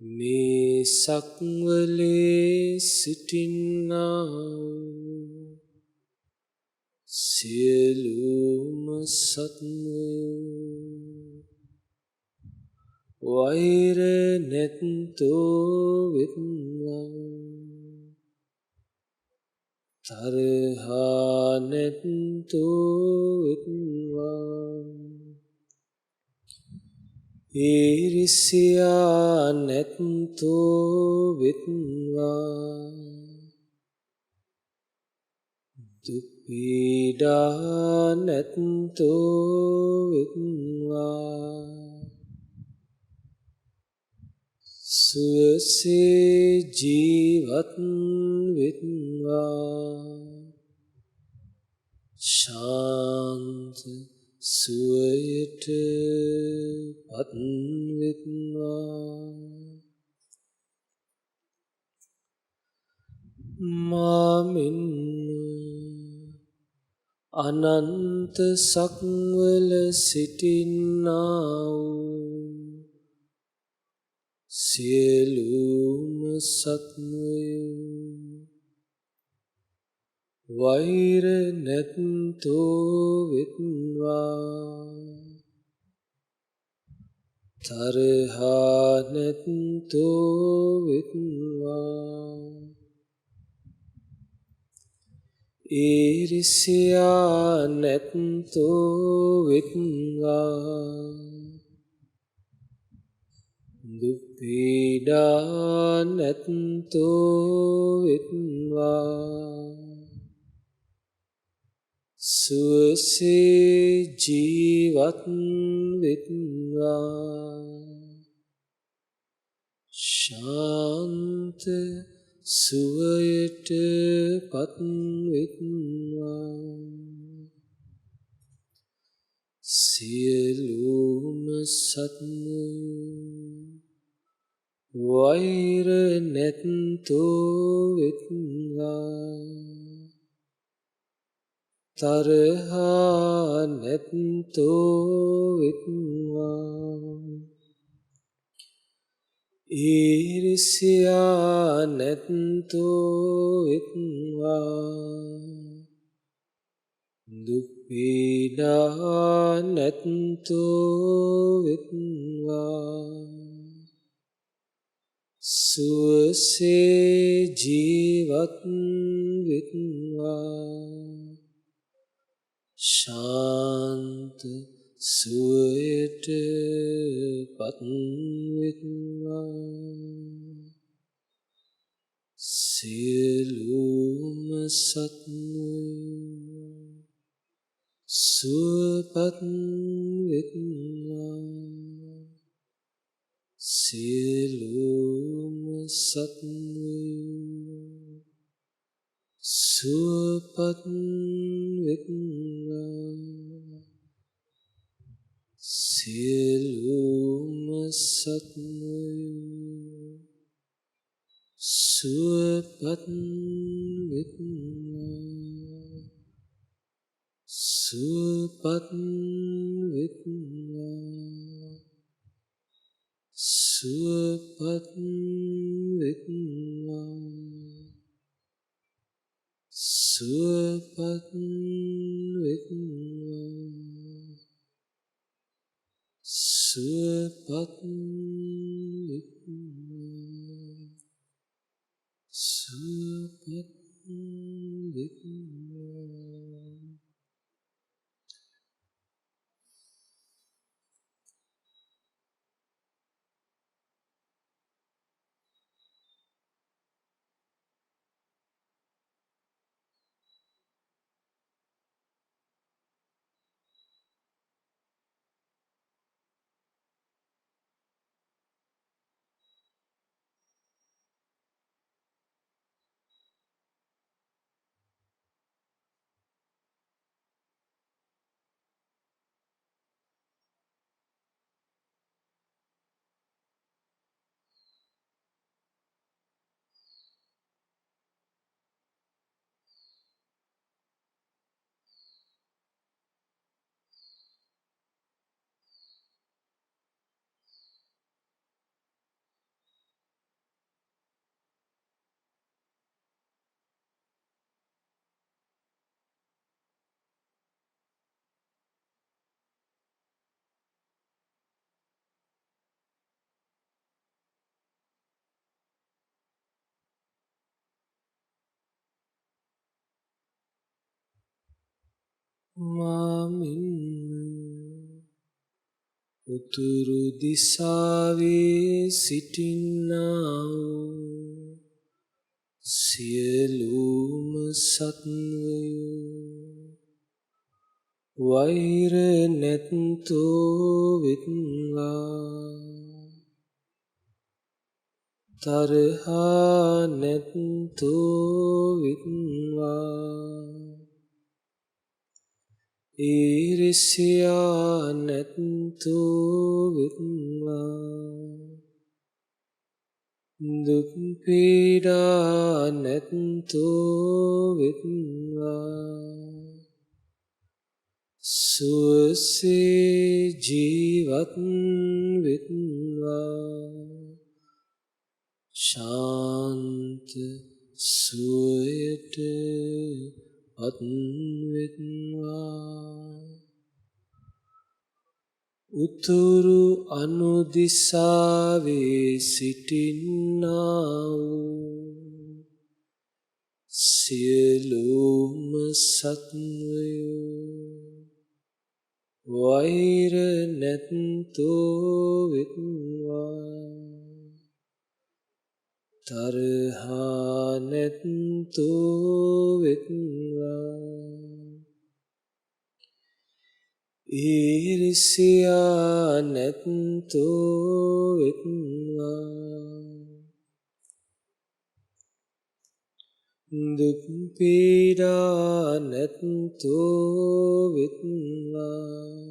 මේ සක්වලේ සිටින්නා වූ සියලුම සත්වයෝ වෛර නැත්තෝ වෙත්වා තරහා නැත්තෝ වෙත්වා ඊරිසියා නැත්තෝ වෙත්වා දුක් පීඩා නැත්තෝ වෙත්වා සුවසේ ජීවත් වෙත්වා ශාන්ත සුවයට පත්වෙත්වා මාමින් අනන්ත සක්වල සිටින්නා වූ සියලුම සත්වයෝ වෛර නැත්තෝ වෙත්වා තරහා නැත්තෝ වෙත්වා ඊරිසියා නැත්තෝ වෙත්වා දුක් පීඩා නැත්තෝ වෙත්වා සුවසේ ජීවත් වෙත්වා ශාන්ත සුවයට පත්වෙත්වා සියලුම සත්වයෝ වෛර නැත්තෝ වෙත්වා තරහා නැත්තෝ වෙත්වා ඊරිසියා නැත්තෝ වෙත්වා දුක් පීඩා නැත්තෝ වෙත්වා සුවසේ ජීවත් වෙත්වා ශාන්ත සුවයට පත්වෙත්වා සියලුම සත්වයෝ සුවපත් වෙත්වා සියලුම සත්වයෝ සුවපත් වෙත්වා සියලුම සත්වයෝ සුවපත් වෙත්වා සුවපත් වෙත්වා සුවපත් වෙත්වා සුවපත් වෙත්වා සුවපත් වෙත්වා සුවපත් වෙත්වා මාමින් උතුරු දිසාවේ සිටින්නා වූ සියලුම සත්වයෝ වෛර නැත්තෝ වෙත්වා තරහා නැත්තෝ වෙත්වා ඊර්ෂ්‍යා නැත්තෝ වෙත්වා දුක් පීඩා නැත්තෝ වෙත්වා සුවසේ ජීවත් වෙත්වා ශාන්ත සුවයට පත් වෙත්වා උතුරු අනුදිසාවේ සිටින්නා වූ සියලුම සත්වයෝ වෛර නැත්තෝ වෙත්වා තරහා නැත්තෝ වෙත්වා ඊර්ෂ්‍යා නැත්තෝ වෙත්වා දුක් පීඩා නැත්තෝ වෙත්වා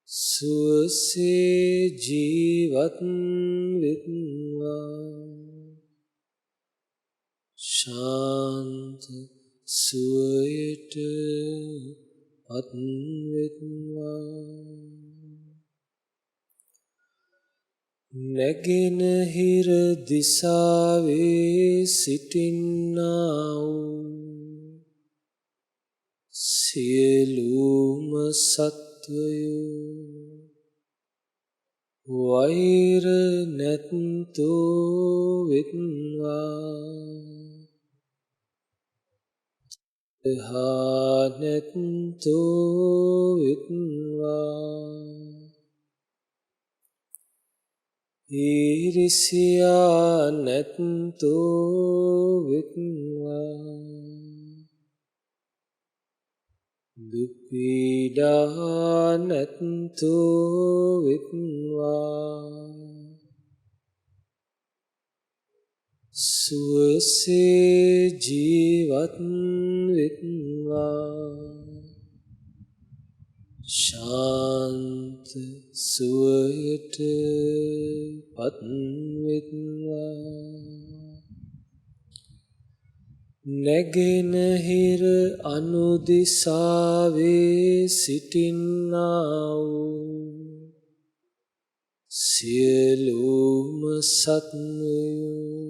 සුවසේ ජීවත් වෙත්වා ශාන්ත සුවයට පත් වෙත්වා නැගෙනහිර දිසාවේ සිටින්නා වූ සියලුම සත්වයෝ වෛර නැත්තෝ වෙත්වා තරහා නැත්තෝ වෙත්වා ඊර්ෂ්‍යා නැත්තෝ වෙත්වා දුක් පීඩා නැත්තෝ වෙත්වා සුවසේ ජීවත් වෙත්වා ශාන්ත සුවයට පත් වෙත්වා නැගෙනහිර අනුදිසාවේ සිටින්නා වූ සියලුම සත්වයෝ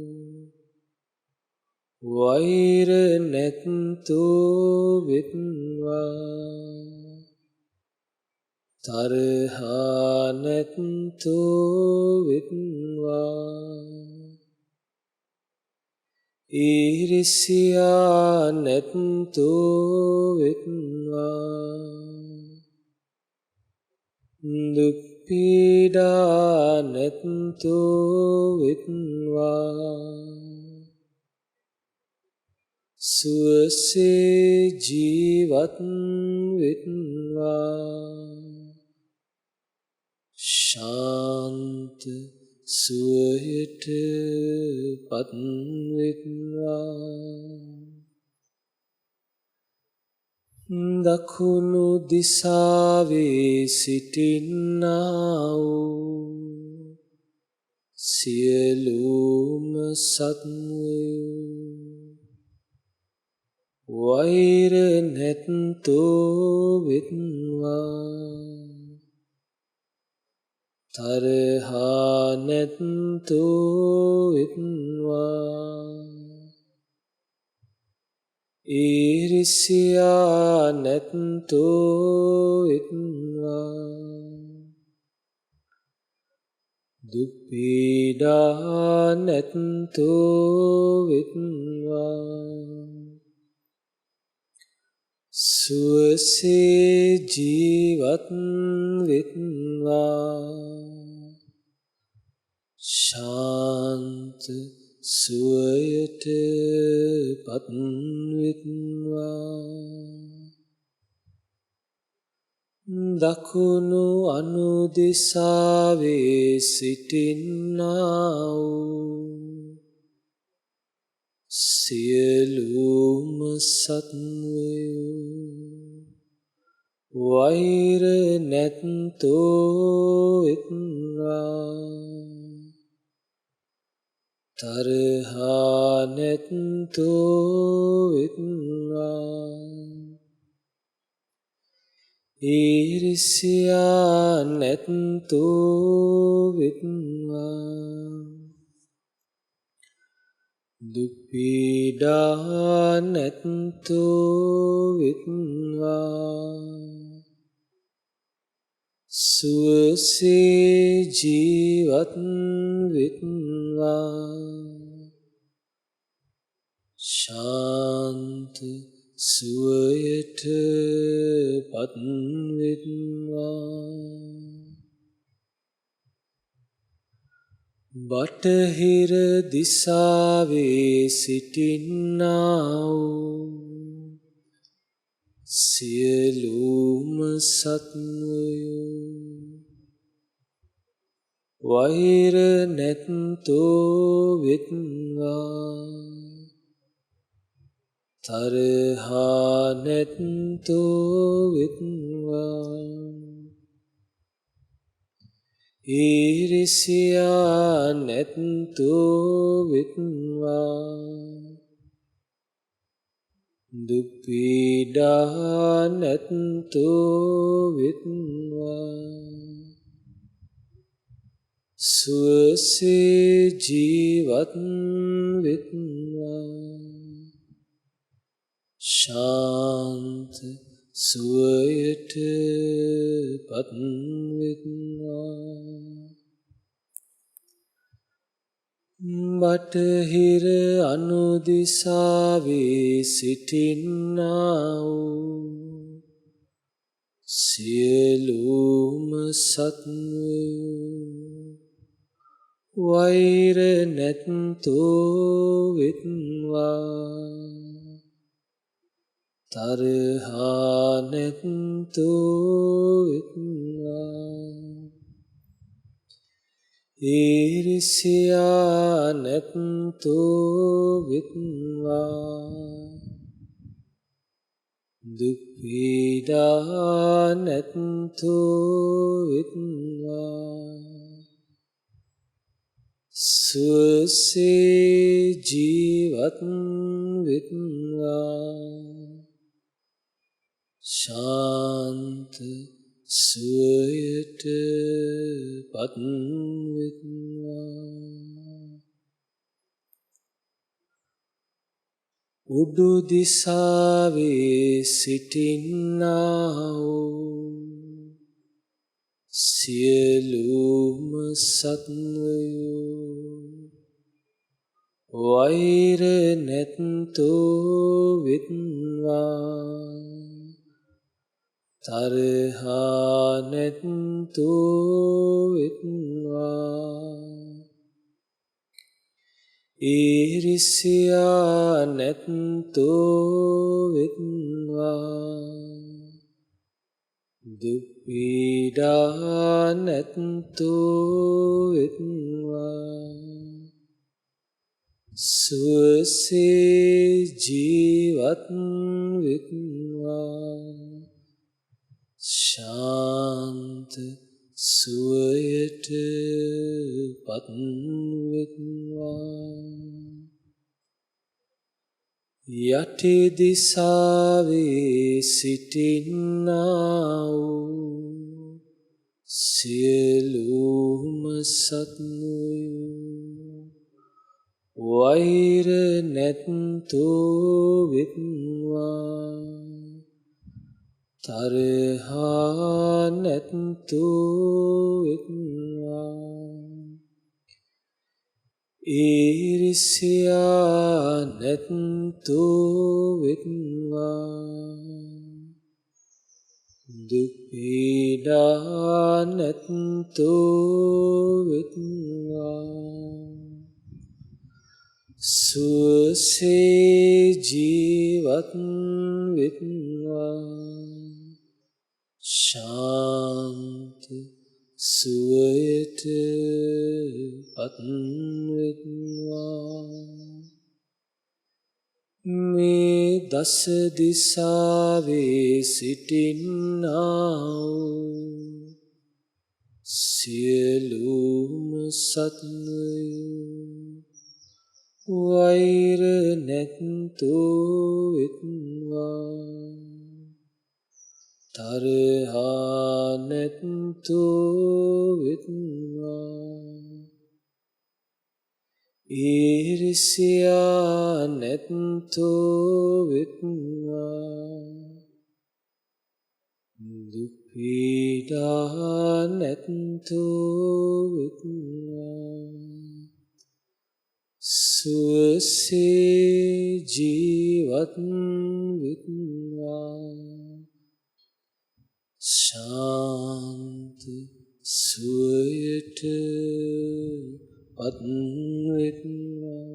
වෛර නැත්තෝ වෙත්වා තරහා නැත්තෝ වෙත්වා ඊර්ෂ්‍යා නැත්තෝ වෙත්වා දුක් පීඩා නැත්තෝ වෙත්වා සුවසේ ජීවත් වෙත්වා ශාන්ත සුවයට පත් වෙත්වා දකුණු දිසාවේ සිටින්නා වූ සියලුම සත්වයෝ වෛර නැත්තෝ වෙත්වා තරහා නැත්තෝ වෙත්වා ඊර්ෂ්‍යා නැත්තෝ වෙත්වා දුක් පීඩා නැත්තෝ වෙත්වා සුවසේ ජීවත් වෙත්වා ශාන්ත සුවයට පත් වෙත්වා දකුණු අනුදිසාවේ සිටින්නා වූ සියලුම සත්වයෝ වෛර නැත්තෝ වෙත්වා තරහා නැත්තෝ වෙත්වා ඊර්ෂ්‍යා නැත්තෝ වෙත්වා දුක් පීඩා නැත්තෝ වෙත්වා සුවසේ ජීවත් වෙත්වා ශාන්ත සුවයට පත් වෙත්වා බටහිර දිසාවේ සිටින්නා වූ සියලුම සත්වයෝ වෛර නැත්තෝ වෙත්වා තරහා නැත්තෝ වෙත්වා ඊර්ෂ්‍යා නැත්තෝ වෙත්වා දුක් පීඩා නැත්තෝ වෙත්වා සුවසේ ජීවත් වෙත්වා ශාන්ත සුවයට පත් වෙත්වා බටහිර අනුදිසාවේ සිටින්නා වූ සියලුම සත්වයෝ වෛර නැත්තෝ වෙත්වා තරහා නැත්තෝ වෙත්වා ඊර්ෂ්‍යා නැත්තෝ වෙත්වා දුක් පීඩා නැත්තෝ වෙත්වා සුවසේ ජීවත් වෙත්වා ශාන්ත සුවයට පත් වෙත්වා උඩු දිසාවේ සිටින්නා වූ සියලුම සත්වයෝ වෛර නැත්තෝ වෙත්වා තරහා නැත්තෝ වෙත්වා ඊර්ෂ්‍යා නැත්තෝ වෙත්වා දුක් පීඩා නැත්තෝ වෙත්වා සුවසේ ජීවත් වෙත්වා ශාන්ත සුවයට පත් වෙත්වා යටි දිසාවේ සිටින්නා වූ සියලුම සත්වයෝ වෛර නැත්තෝ වෙත්වා තරහා නැත්තෝ වෙත්වා ඊර්ෂ්‍යා ' දුක් පීඩා නැත්තෝ වෙත්වා සුවසේ ජීවත් වෙත්වා ශාන්ත සුවයට පත් වෙත්වා මේ දස දිසාවේ සිටින්නා වූ සියලුම සත්වයෝ වෛර නැත්තෝ වෙත්වා තරහා නැත්තෝ වෙත්වා ඊර්ෂ්‍යා නැත්තෝ වෙත්වා දුක් පීඩා නැත්තෝ වෙත්වා සුවසේ ජීවත් වෙත්වා ශාන්ත සුවයට පත් වෙත්වා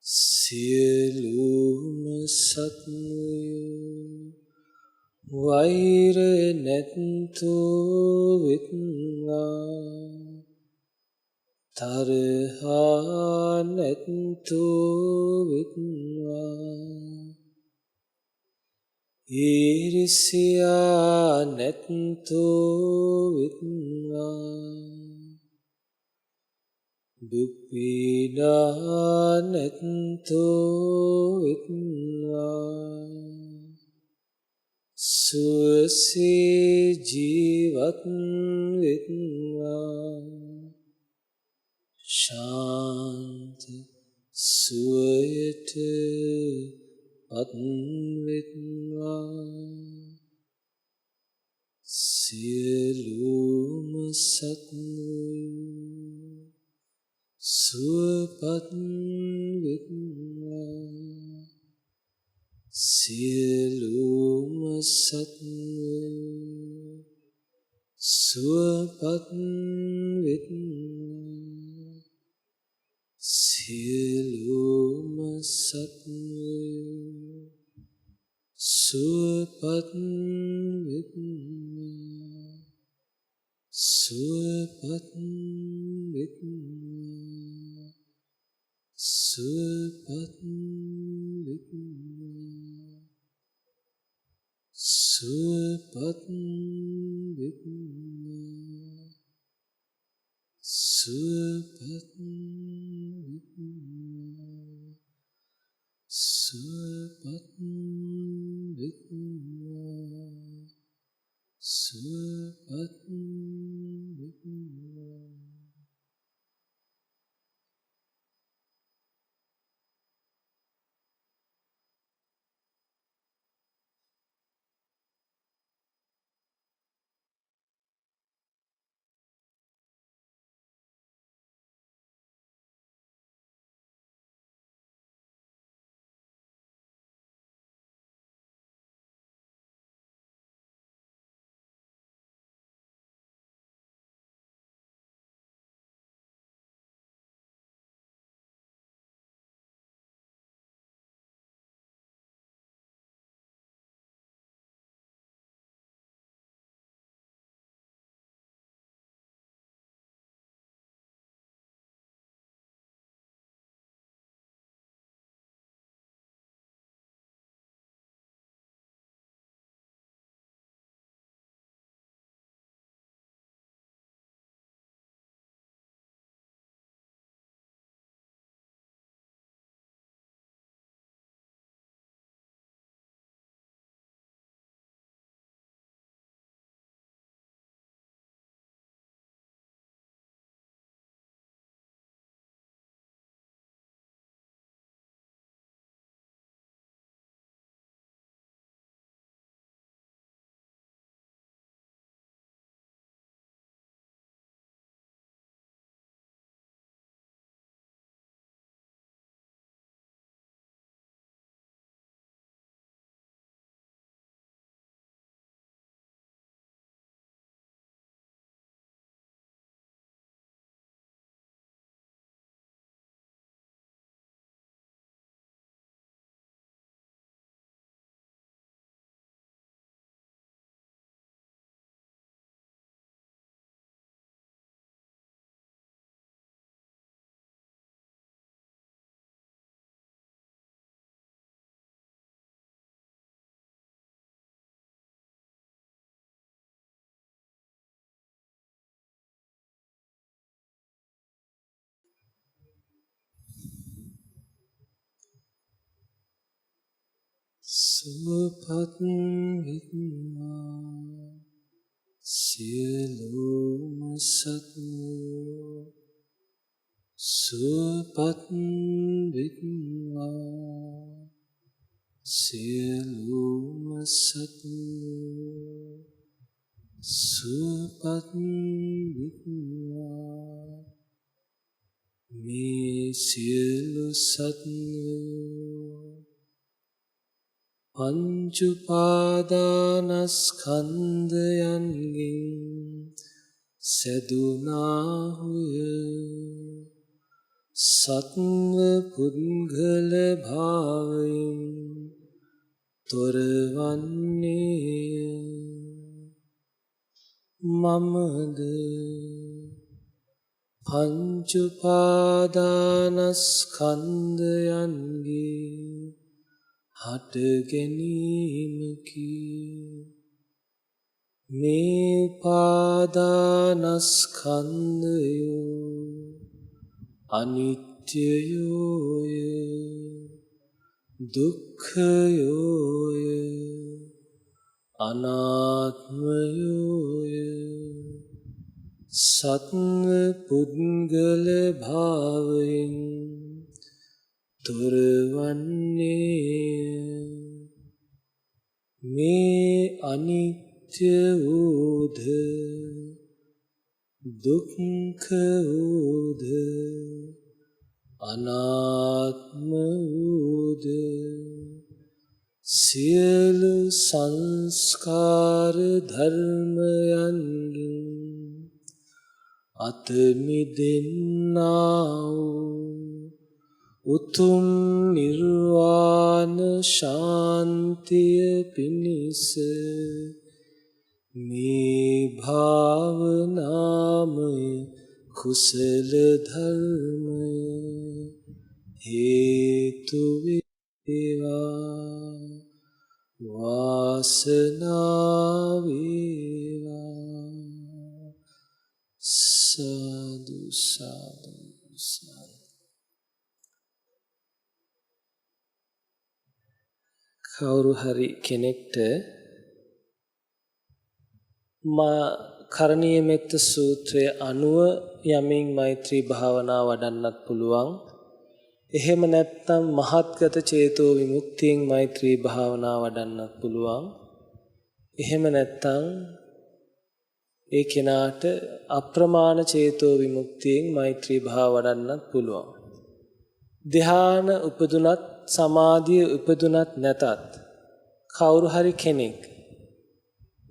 සියලුම සත්වයෝ වෛර නැත්තෝ වෙත්වා තරහා නැත්තෝ වෙත්වා ඊර්ෂ්‍යා නැත්තෝ වෙත්වා දුක් පීඩා නැත්තෝ වෙත්වා සුවසේ ජීවත් වෙත්වා ශාන්ත සුවයට පත් වෙත්වා සියලුම සත්වයෝ සුවපත් වෙත්වා සියලුම සත්වයෝ සුවපත් වෙත්වා සියලුම සත්වයෝ සුවපත් වෙත්වා සුවපත් වෙත්වා සුවපත් වෙත්වා සුවපත් වෙත්වා සුවපත් වෙත්වා සුවපත් වෙත්වා සුවපත් වෙත්වා සුවපත් වෙත්වා සියලුම සත්වෝ සුවපත් වෙත්වා සියලුම සත්වෝ සුවපත් වෙත්වා මේ සියලු සත්වෝ පංච උපාදානස්කන්ධයන්ගෙන් සැදුනාහුය සත්ව පුද්ගල භාවයෙන් තොරවන්නේ මමද පංච උපාදානස්කන්ධයන්ගේ හට ගැනීමකි මේ උපාදානස්කන්ධයෝ අනිත්‍යයෝය දුක්ඛයෝය අනාත්මයෝය සත්ව පුද්ගල භාවයෙන් තොරවන්නේ මේ අනිත්‍ය වූද දුක්ඛ වූද අනාත්ම වූද සියලු සංස්කාර ධර්මයන්ගෙන් අත මිදෙන්නා වූ උතුම් නිර්වාණ ශාන්තිය පිණිස මේ භාවනාමය කුසල ධර්මය හේතු වේවා වාසනාව වේවා සාදු සාදු සාදු. කවුරු හරි කෙනෙක්ට කරණීය මෙත්ත සූත්‍රය අනුව යමින් මෛත්‍රී භාවනා වඩන්නත් පුළුවන්. එහෙම නැත්නම් මහත්ගත චේතෝ විමුක්තියෙන් මෛත්‍රී භාවනා වඩන්නත් පුළුවන්. එහෙම නැත්නම් ඒ කෙනාට අප්‍රමාණ චේතෝ විමුක්තියෙන් මෛත්‍රී භාව වඩන්නත් පුළුවන්. ධ්‍යාන උපදුනත් සමාධිය උපදුනත් නැතත් කවුරු හරි කෙනෙක්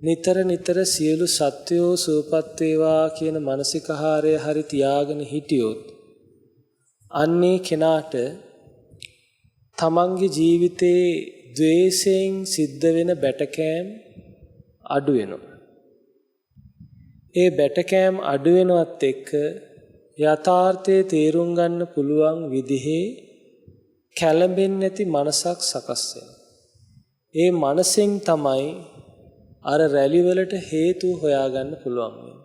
නිතර නිතර සියලු සත්වයෝ සුවපත් වේවා කියන මානසිකහාරය හරි තියාගෙන හිටියොත් අන්නේ කෙනාට තමන්ගේ ජීවිතේ ද්වේෂයෙන් සිද්ධ වෙන බැටකෑම් අඩු වෙනවා. ඒ බැටකෑම් අඩු වෙනවත් එක්ක යථාර්ථයේ තේරුම් ගන්න පුළුවන් විදිහේ කැළඹෙන්නේ නැති මනසක් සකස් වෙනවා. ඒ මනසෙන් තමයි අර රැලි වලට හේතු හොයාගන්න පුළුවන් වෙන්නේ.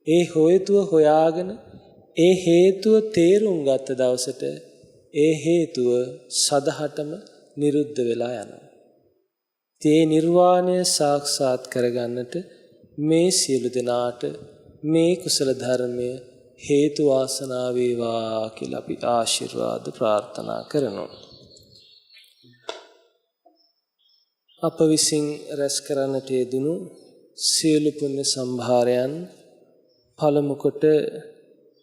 ඒ හේතුව හොයාගෙන ඒ හේතුව තේරුම් ගත්ත දවසට ඒ හේතුව සදහටම නිරුද්ධ වෙලා යනවා. ඒ නිර්වාණය සාක්ෂාත් කරගන්නට මේ සියලු දෙනාට මේ කුසල ධර්මය හේතු වාසනා වේවා කියලා අපි ආශිර්වාද ප්‍රාර්ථනා කරනවා. අප විසින් රැස් කරන්නට යෙදුණු සියලු පුණ්‍ය සම්භාරයන් පළමු කොට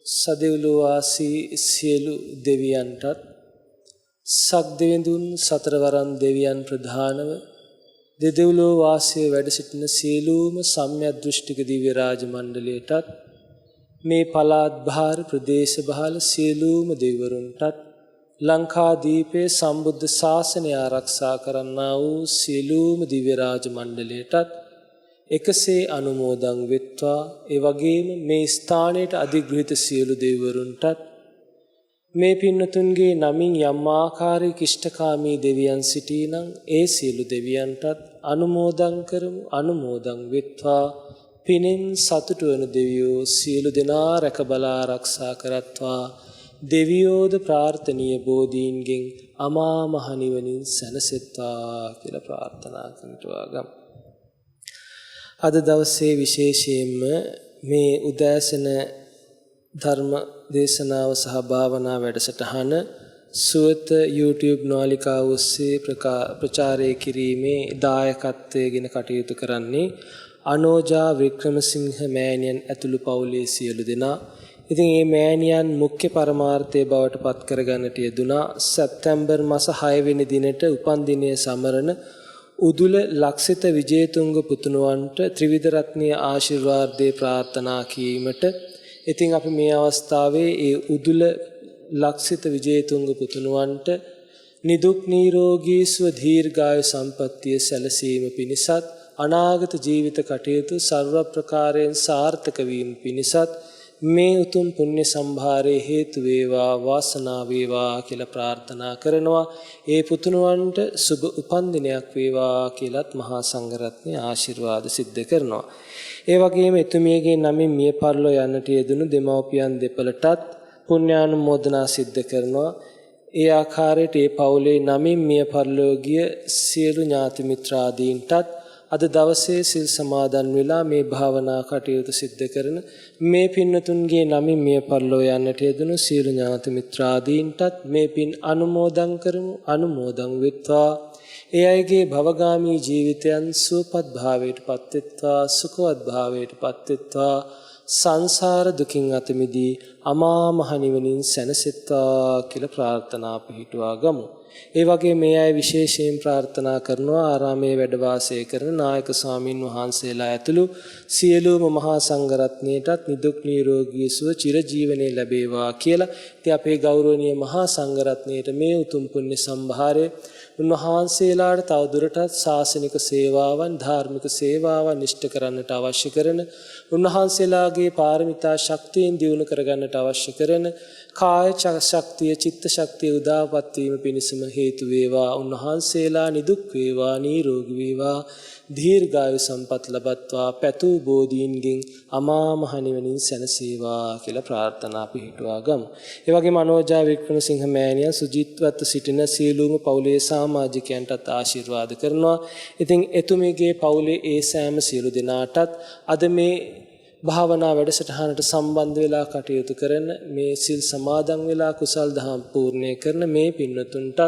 සදෙව්ලොව වාසී සියලු දෙවියන්ටත් සක්දෙවිඳුන් සතරවරන් දෙවියන් ප්‍රධානව දෙදෙව්ලොව වාසී වැඩ සිටින සියලුම සම්‍යක් දෘෂ්ටික දිව්‍ය රාජ මණ්ඩලයටත් මේ පළාත් භාර ප්‍රදේශ බහල සියලුම දෙවිවරුන්ටත් ලංකාදීපේ සම්බුද්ධ ශාසනය ආරක්ෂා කරන්නා වූ සියලුම දිව්‍ය රාජ මණ්ඩලයටත් එකසේ අනුමෝදන් වෙත්වා. ඒ වගේම මේ ස්ථානයට අධිග්‍රහිත සියලු දෙවිවරුන්ටත් මේ පින්නතුන්ගේ නමින් යම් ආකාරයක ඉෂ්ඨකාමී දෙවියන් සිටීනම් ඒ සියලු දෙවියන්ටත් අනුමෝදන් කරමු. අනුමෝදන් වෙත්වා. පිනෙන් සතුටු වන දෙවියෝ සියලු දෙනා රැක බලා ආරක්ෂා කරත්වා. දෙවියෝද ප්‍රාර්ථනීය බෝධීන්ගෙන් අමා මහ නිවනින් සැනසෙත්වා කියලා ප්‍රාර්ථනා කරනවා ගම්. අද දවසේ විශේෂයෙන්ම මේ උදෑසන ධර්ම දේශනාව සහ භාවනා වැඩසටහන සුවත YouTube නාලිකාව ඔස්සේ ප්‍රචාරය කිරීමේ දායකත්වයෙන් කටයුතු කරන්නේ අනෝජා වික්‍රමසිංහ මෑණියන් ඇතුළු පවුලේ සියලු දෙනා. ඉතින් මේ මෑණියන් මුඛ්‍ය පරමාර්ථය බවට පත් කරගන්නට යෙදුනා සැප්තැම්බර් මාස 6 වෙනි දිනට උපන් දිනය සමරන උදුල ලක්ෂිත විජේතුංග පුතුණුවන්ට ත්‍රිවිධ රත්නීය ආශිර්වාදේ ප්‍රාර්ථනා කිරීමට. ඉතින් අපි මේ අවස්ථාවේ ඒ උදුල ලක්ෂිත විජේතුංග පුතුණුවන්ට නිදුක් නිරෝගී සුව දීර්ඝායු සම්පන්නිය සැලසීම පිණිසත් අනාගත ජීවිත කටයුතු සර්ව ප්‍රකාරයෙන් සාර්ථක වීම පිණිසත් මේ උතුම් පුණ්‍ය සම්භාරයේ හේතු වේවා වාසනාව වේවා කියලා ප්‍රාර්ථනා කරනවා. ඒ පුතුණුවන්ට සුබ උපන් දිනයක් වේවා කියලාත් මහා සංඝරත්නය ආශිර්වාද සිද්ධ කරනවා. ඒ වගේම එතුමියගේ නමින් මිය පරලෝ යන්නට යෙදුණු දෙමව්පියන් දෙපළටත් පුණ්‍යානුමෝදනා සිද්ධ කරනවා. ඒ ආකාරයට ඒ පවුලේ නමින් මිය පරලෝ ගිය සියලු ඥාති මිත්‍රාදීන්ටත් අද දවසේ සිල් සමාදන් වෙලා මේ භාවනා කටයුතු සිද්ධ කරන මේ පින්නතුන්ගේ නමින් මිය පරලෝ යන්නට යෙදුණු සියලු ඥාති මිත්‍රාදීන්ටත් මේ පින් අනුමෝදන් කරමු. අනුමෝදන් වෙත්වා. ඒ අයගේ භවගාමී ජීවිතයන් සුවපත් භාවයට පත්වෙත්වා සුඛවත් භාවයට පත්වෙත්වා සංසාර දුකින් අත මිදී අමා මහ නිවනින් සැනසෙත්වා කියලා ප්‍රාර්ථනා පිහිටුවා ගමු. ඒ වගේ මේ අය විශේෂයෙන් ප්‍රාර්ථනා කරනවා ආරාමයේ වැඩ වාසය කරන නායක ස්වාමින් වහන්සේලා ඇතුළු සියලුම මහා සංඝරත්නයටත් නිදුක් නිරෝගී සුව චිරජීවනයේ ලැබේවා කියලා. ඉතින් අපේ ගෞරවනීය මහා සංඝරත්නයට මේ උතුම් පුණ්‍ය සම්භාරය උන්වහන්සේලාට තව දුරටත් ශාසනික සේවාවන් ධාර්මික සේවාවන් ඉෂ්ට කරන්නට අවශ්‍ය කරන උන්වහන්සේලාගේ පාරමිතා ශක්තියෙන් දියුණු කරගන්නට අවශ්‍ය කරන කාය ශක්තිය චිත්ත ශක්තිය උදාපත් වීම පිණිසම හේතු වේවා. උන්වහන්සේලා නිදුක් වේවා නිරෝගී වේවා දීර්ඝායු සම්පත් ලබත්වා පැතු බෝධීන්ගෙන් අමා මහ නිවනින් සැනසේවා කියලා ප්‍රාර්ථනා පිහිටුවා ගමු. ඒ වගේම අනෝජා වික්‍රමසිංහ මෑණියන් සුජීත්වත් සිටින සියලුම පවුලේ සමාජිකයන්ටත් ආශිර්වාද කරනවා. ඉතින් එතුමියගේ පවුලේ ඒ සෑම සියලු දෙනාටත් අද මේ භාවනා වැඩසටහනට සම්බන්ධ වෙලා කටයුතු කරන මේ සිල් සමාදන් වෙලා කුසල් දහම් පූර්ණේ කරන මේ පින්වතුන්ටත්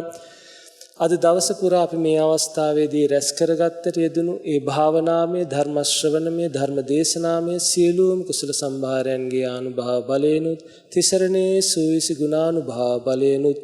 අද දවස පුරා අපි මේ අවස්ථාවේදී රැස් කරගත්තට යෙදුණු ඒ භාවනාමය ධර්ම ශ්‍රවණමය ධර්ම දේශනාමය සියලුම කුසල සම්භාරයන්ගේ ආනුභාව බලයෙන්ුත් තිසරණේ සූවිසි ගුණානුභාව බලයෙන්ුත්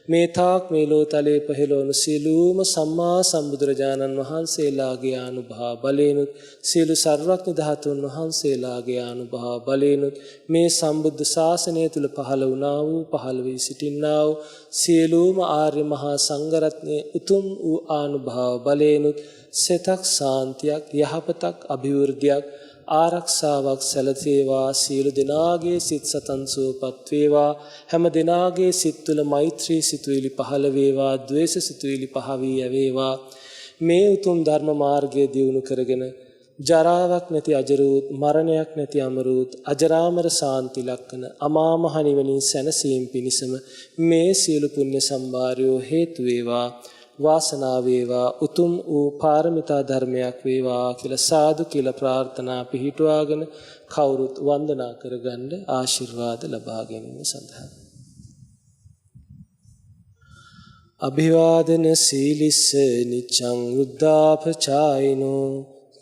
මේ තාක් මේ ලෝතලේ පහළවන සියලුම සම්මා සම්බුදුරජාණන් වහන්සේලාගේ ආනුභාව බලයෙන්ුත් සියලු සර්වඥ ධාතුන් වහන්සේලාගේ ආනුභාව බලයෙන්ුත් මේ සම්බුද්ධ ශාසනය තුල පහළ වුණා වූ පහළ වී සිටින්නා වූ සියලුම ආර්ය මහා සංඝරත්නයේ උතුම් වූ ආනුභාව බලයෙන්ුත් සෙතක් සාන්තියක් යහපතක් අභිවෘද්ධියක් ආරක්ෂාවක් සැලසේවා. සියලු දෙනාගේ සිත් සතන් සුවපත් වේවා. හැම දෙනාගේ සිත් තුළ මෛත්‍රී සිතුවිලි පහළ වේවා. ද්වේෂ සිතුවිලි පහ වී යවේවා. මේ උතුම් ධර්ම මාර්ගය දියුණු කරගෙන ජරාවක් නැති අජරූත් මරණයක් නැති අමරූත් අජරාමර ශාන්ති ලක්කන අමා මහ නිවනින් සැනසීම පිණිසම මේ සියලු පුණ්‍ය සම්භාරයෝ හේතු වේවා වාසනාව වේවා උතුම් වූ පාරමිතා ධර්මයක් වේවා කියලා සාදු කියලා ප්‍රාර්ථනා පිහිටුවාගෙන කවුරුත් වන්දනා කරගන්න ආශිර්වාද ලබා ගැනීම සඳහා අභිවාදන සීලිස්ස නිච්ඡං උද්ධාපචායිනෝ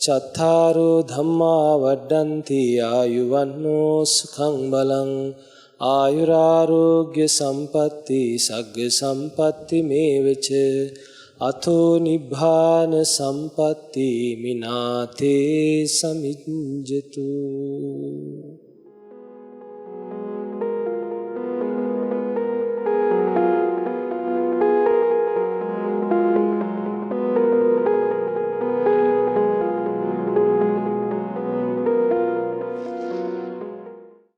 චත්තාරෝ ධම්මා වඩ්ඩන්ති ආයුවන්නෝ සුඛං බලං ආයුරාෝග්‍ය සම්පatti සග්ග සම්පatti මේවච අතෝ නිබ්බාන සම්පatti මිනාතේ සමිජ්ජතු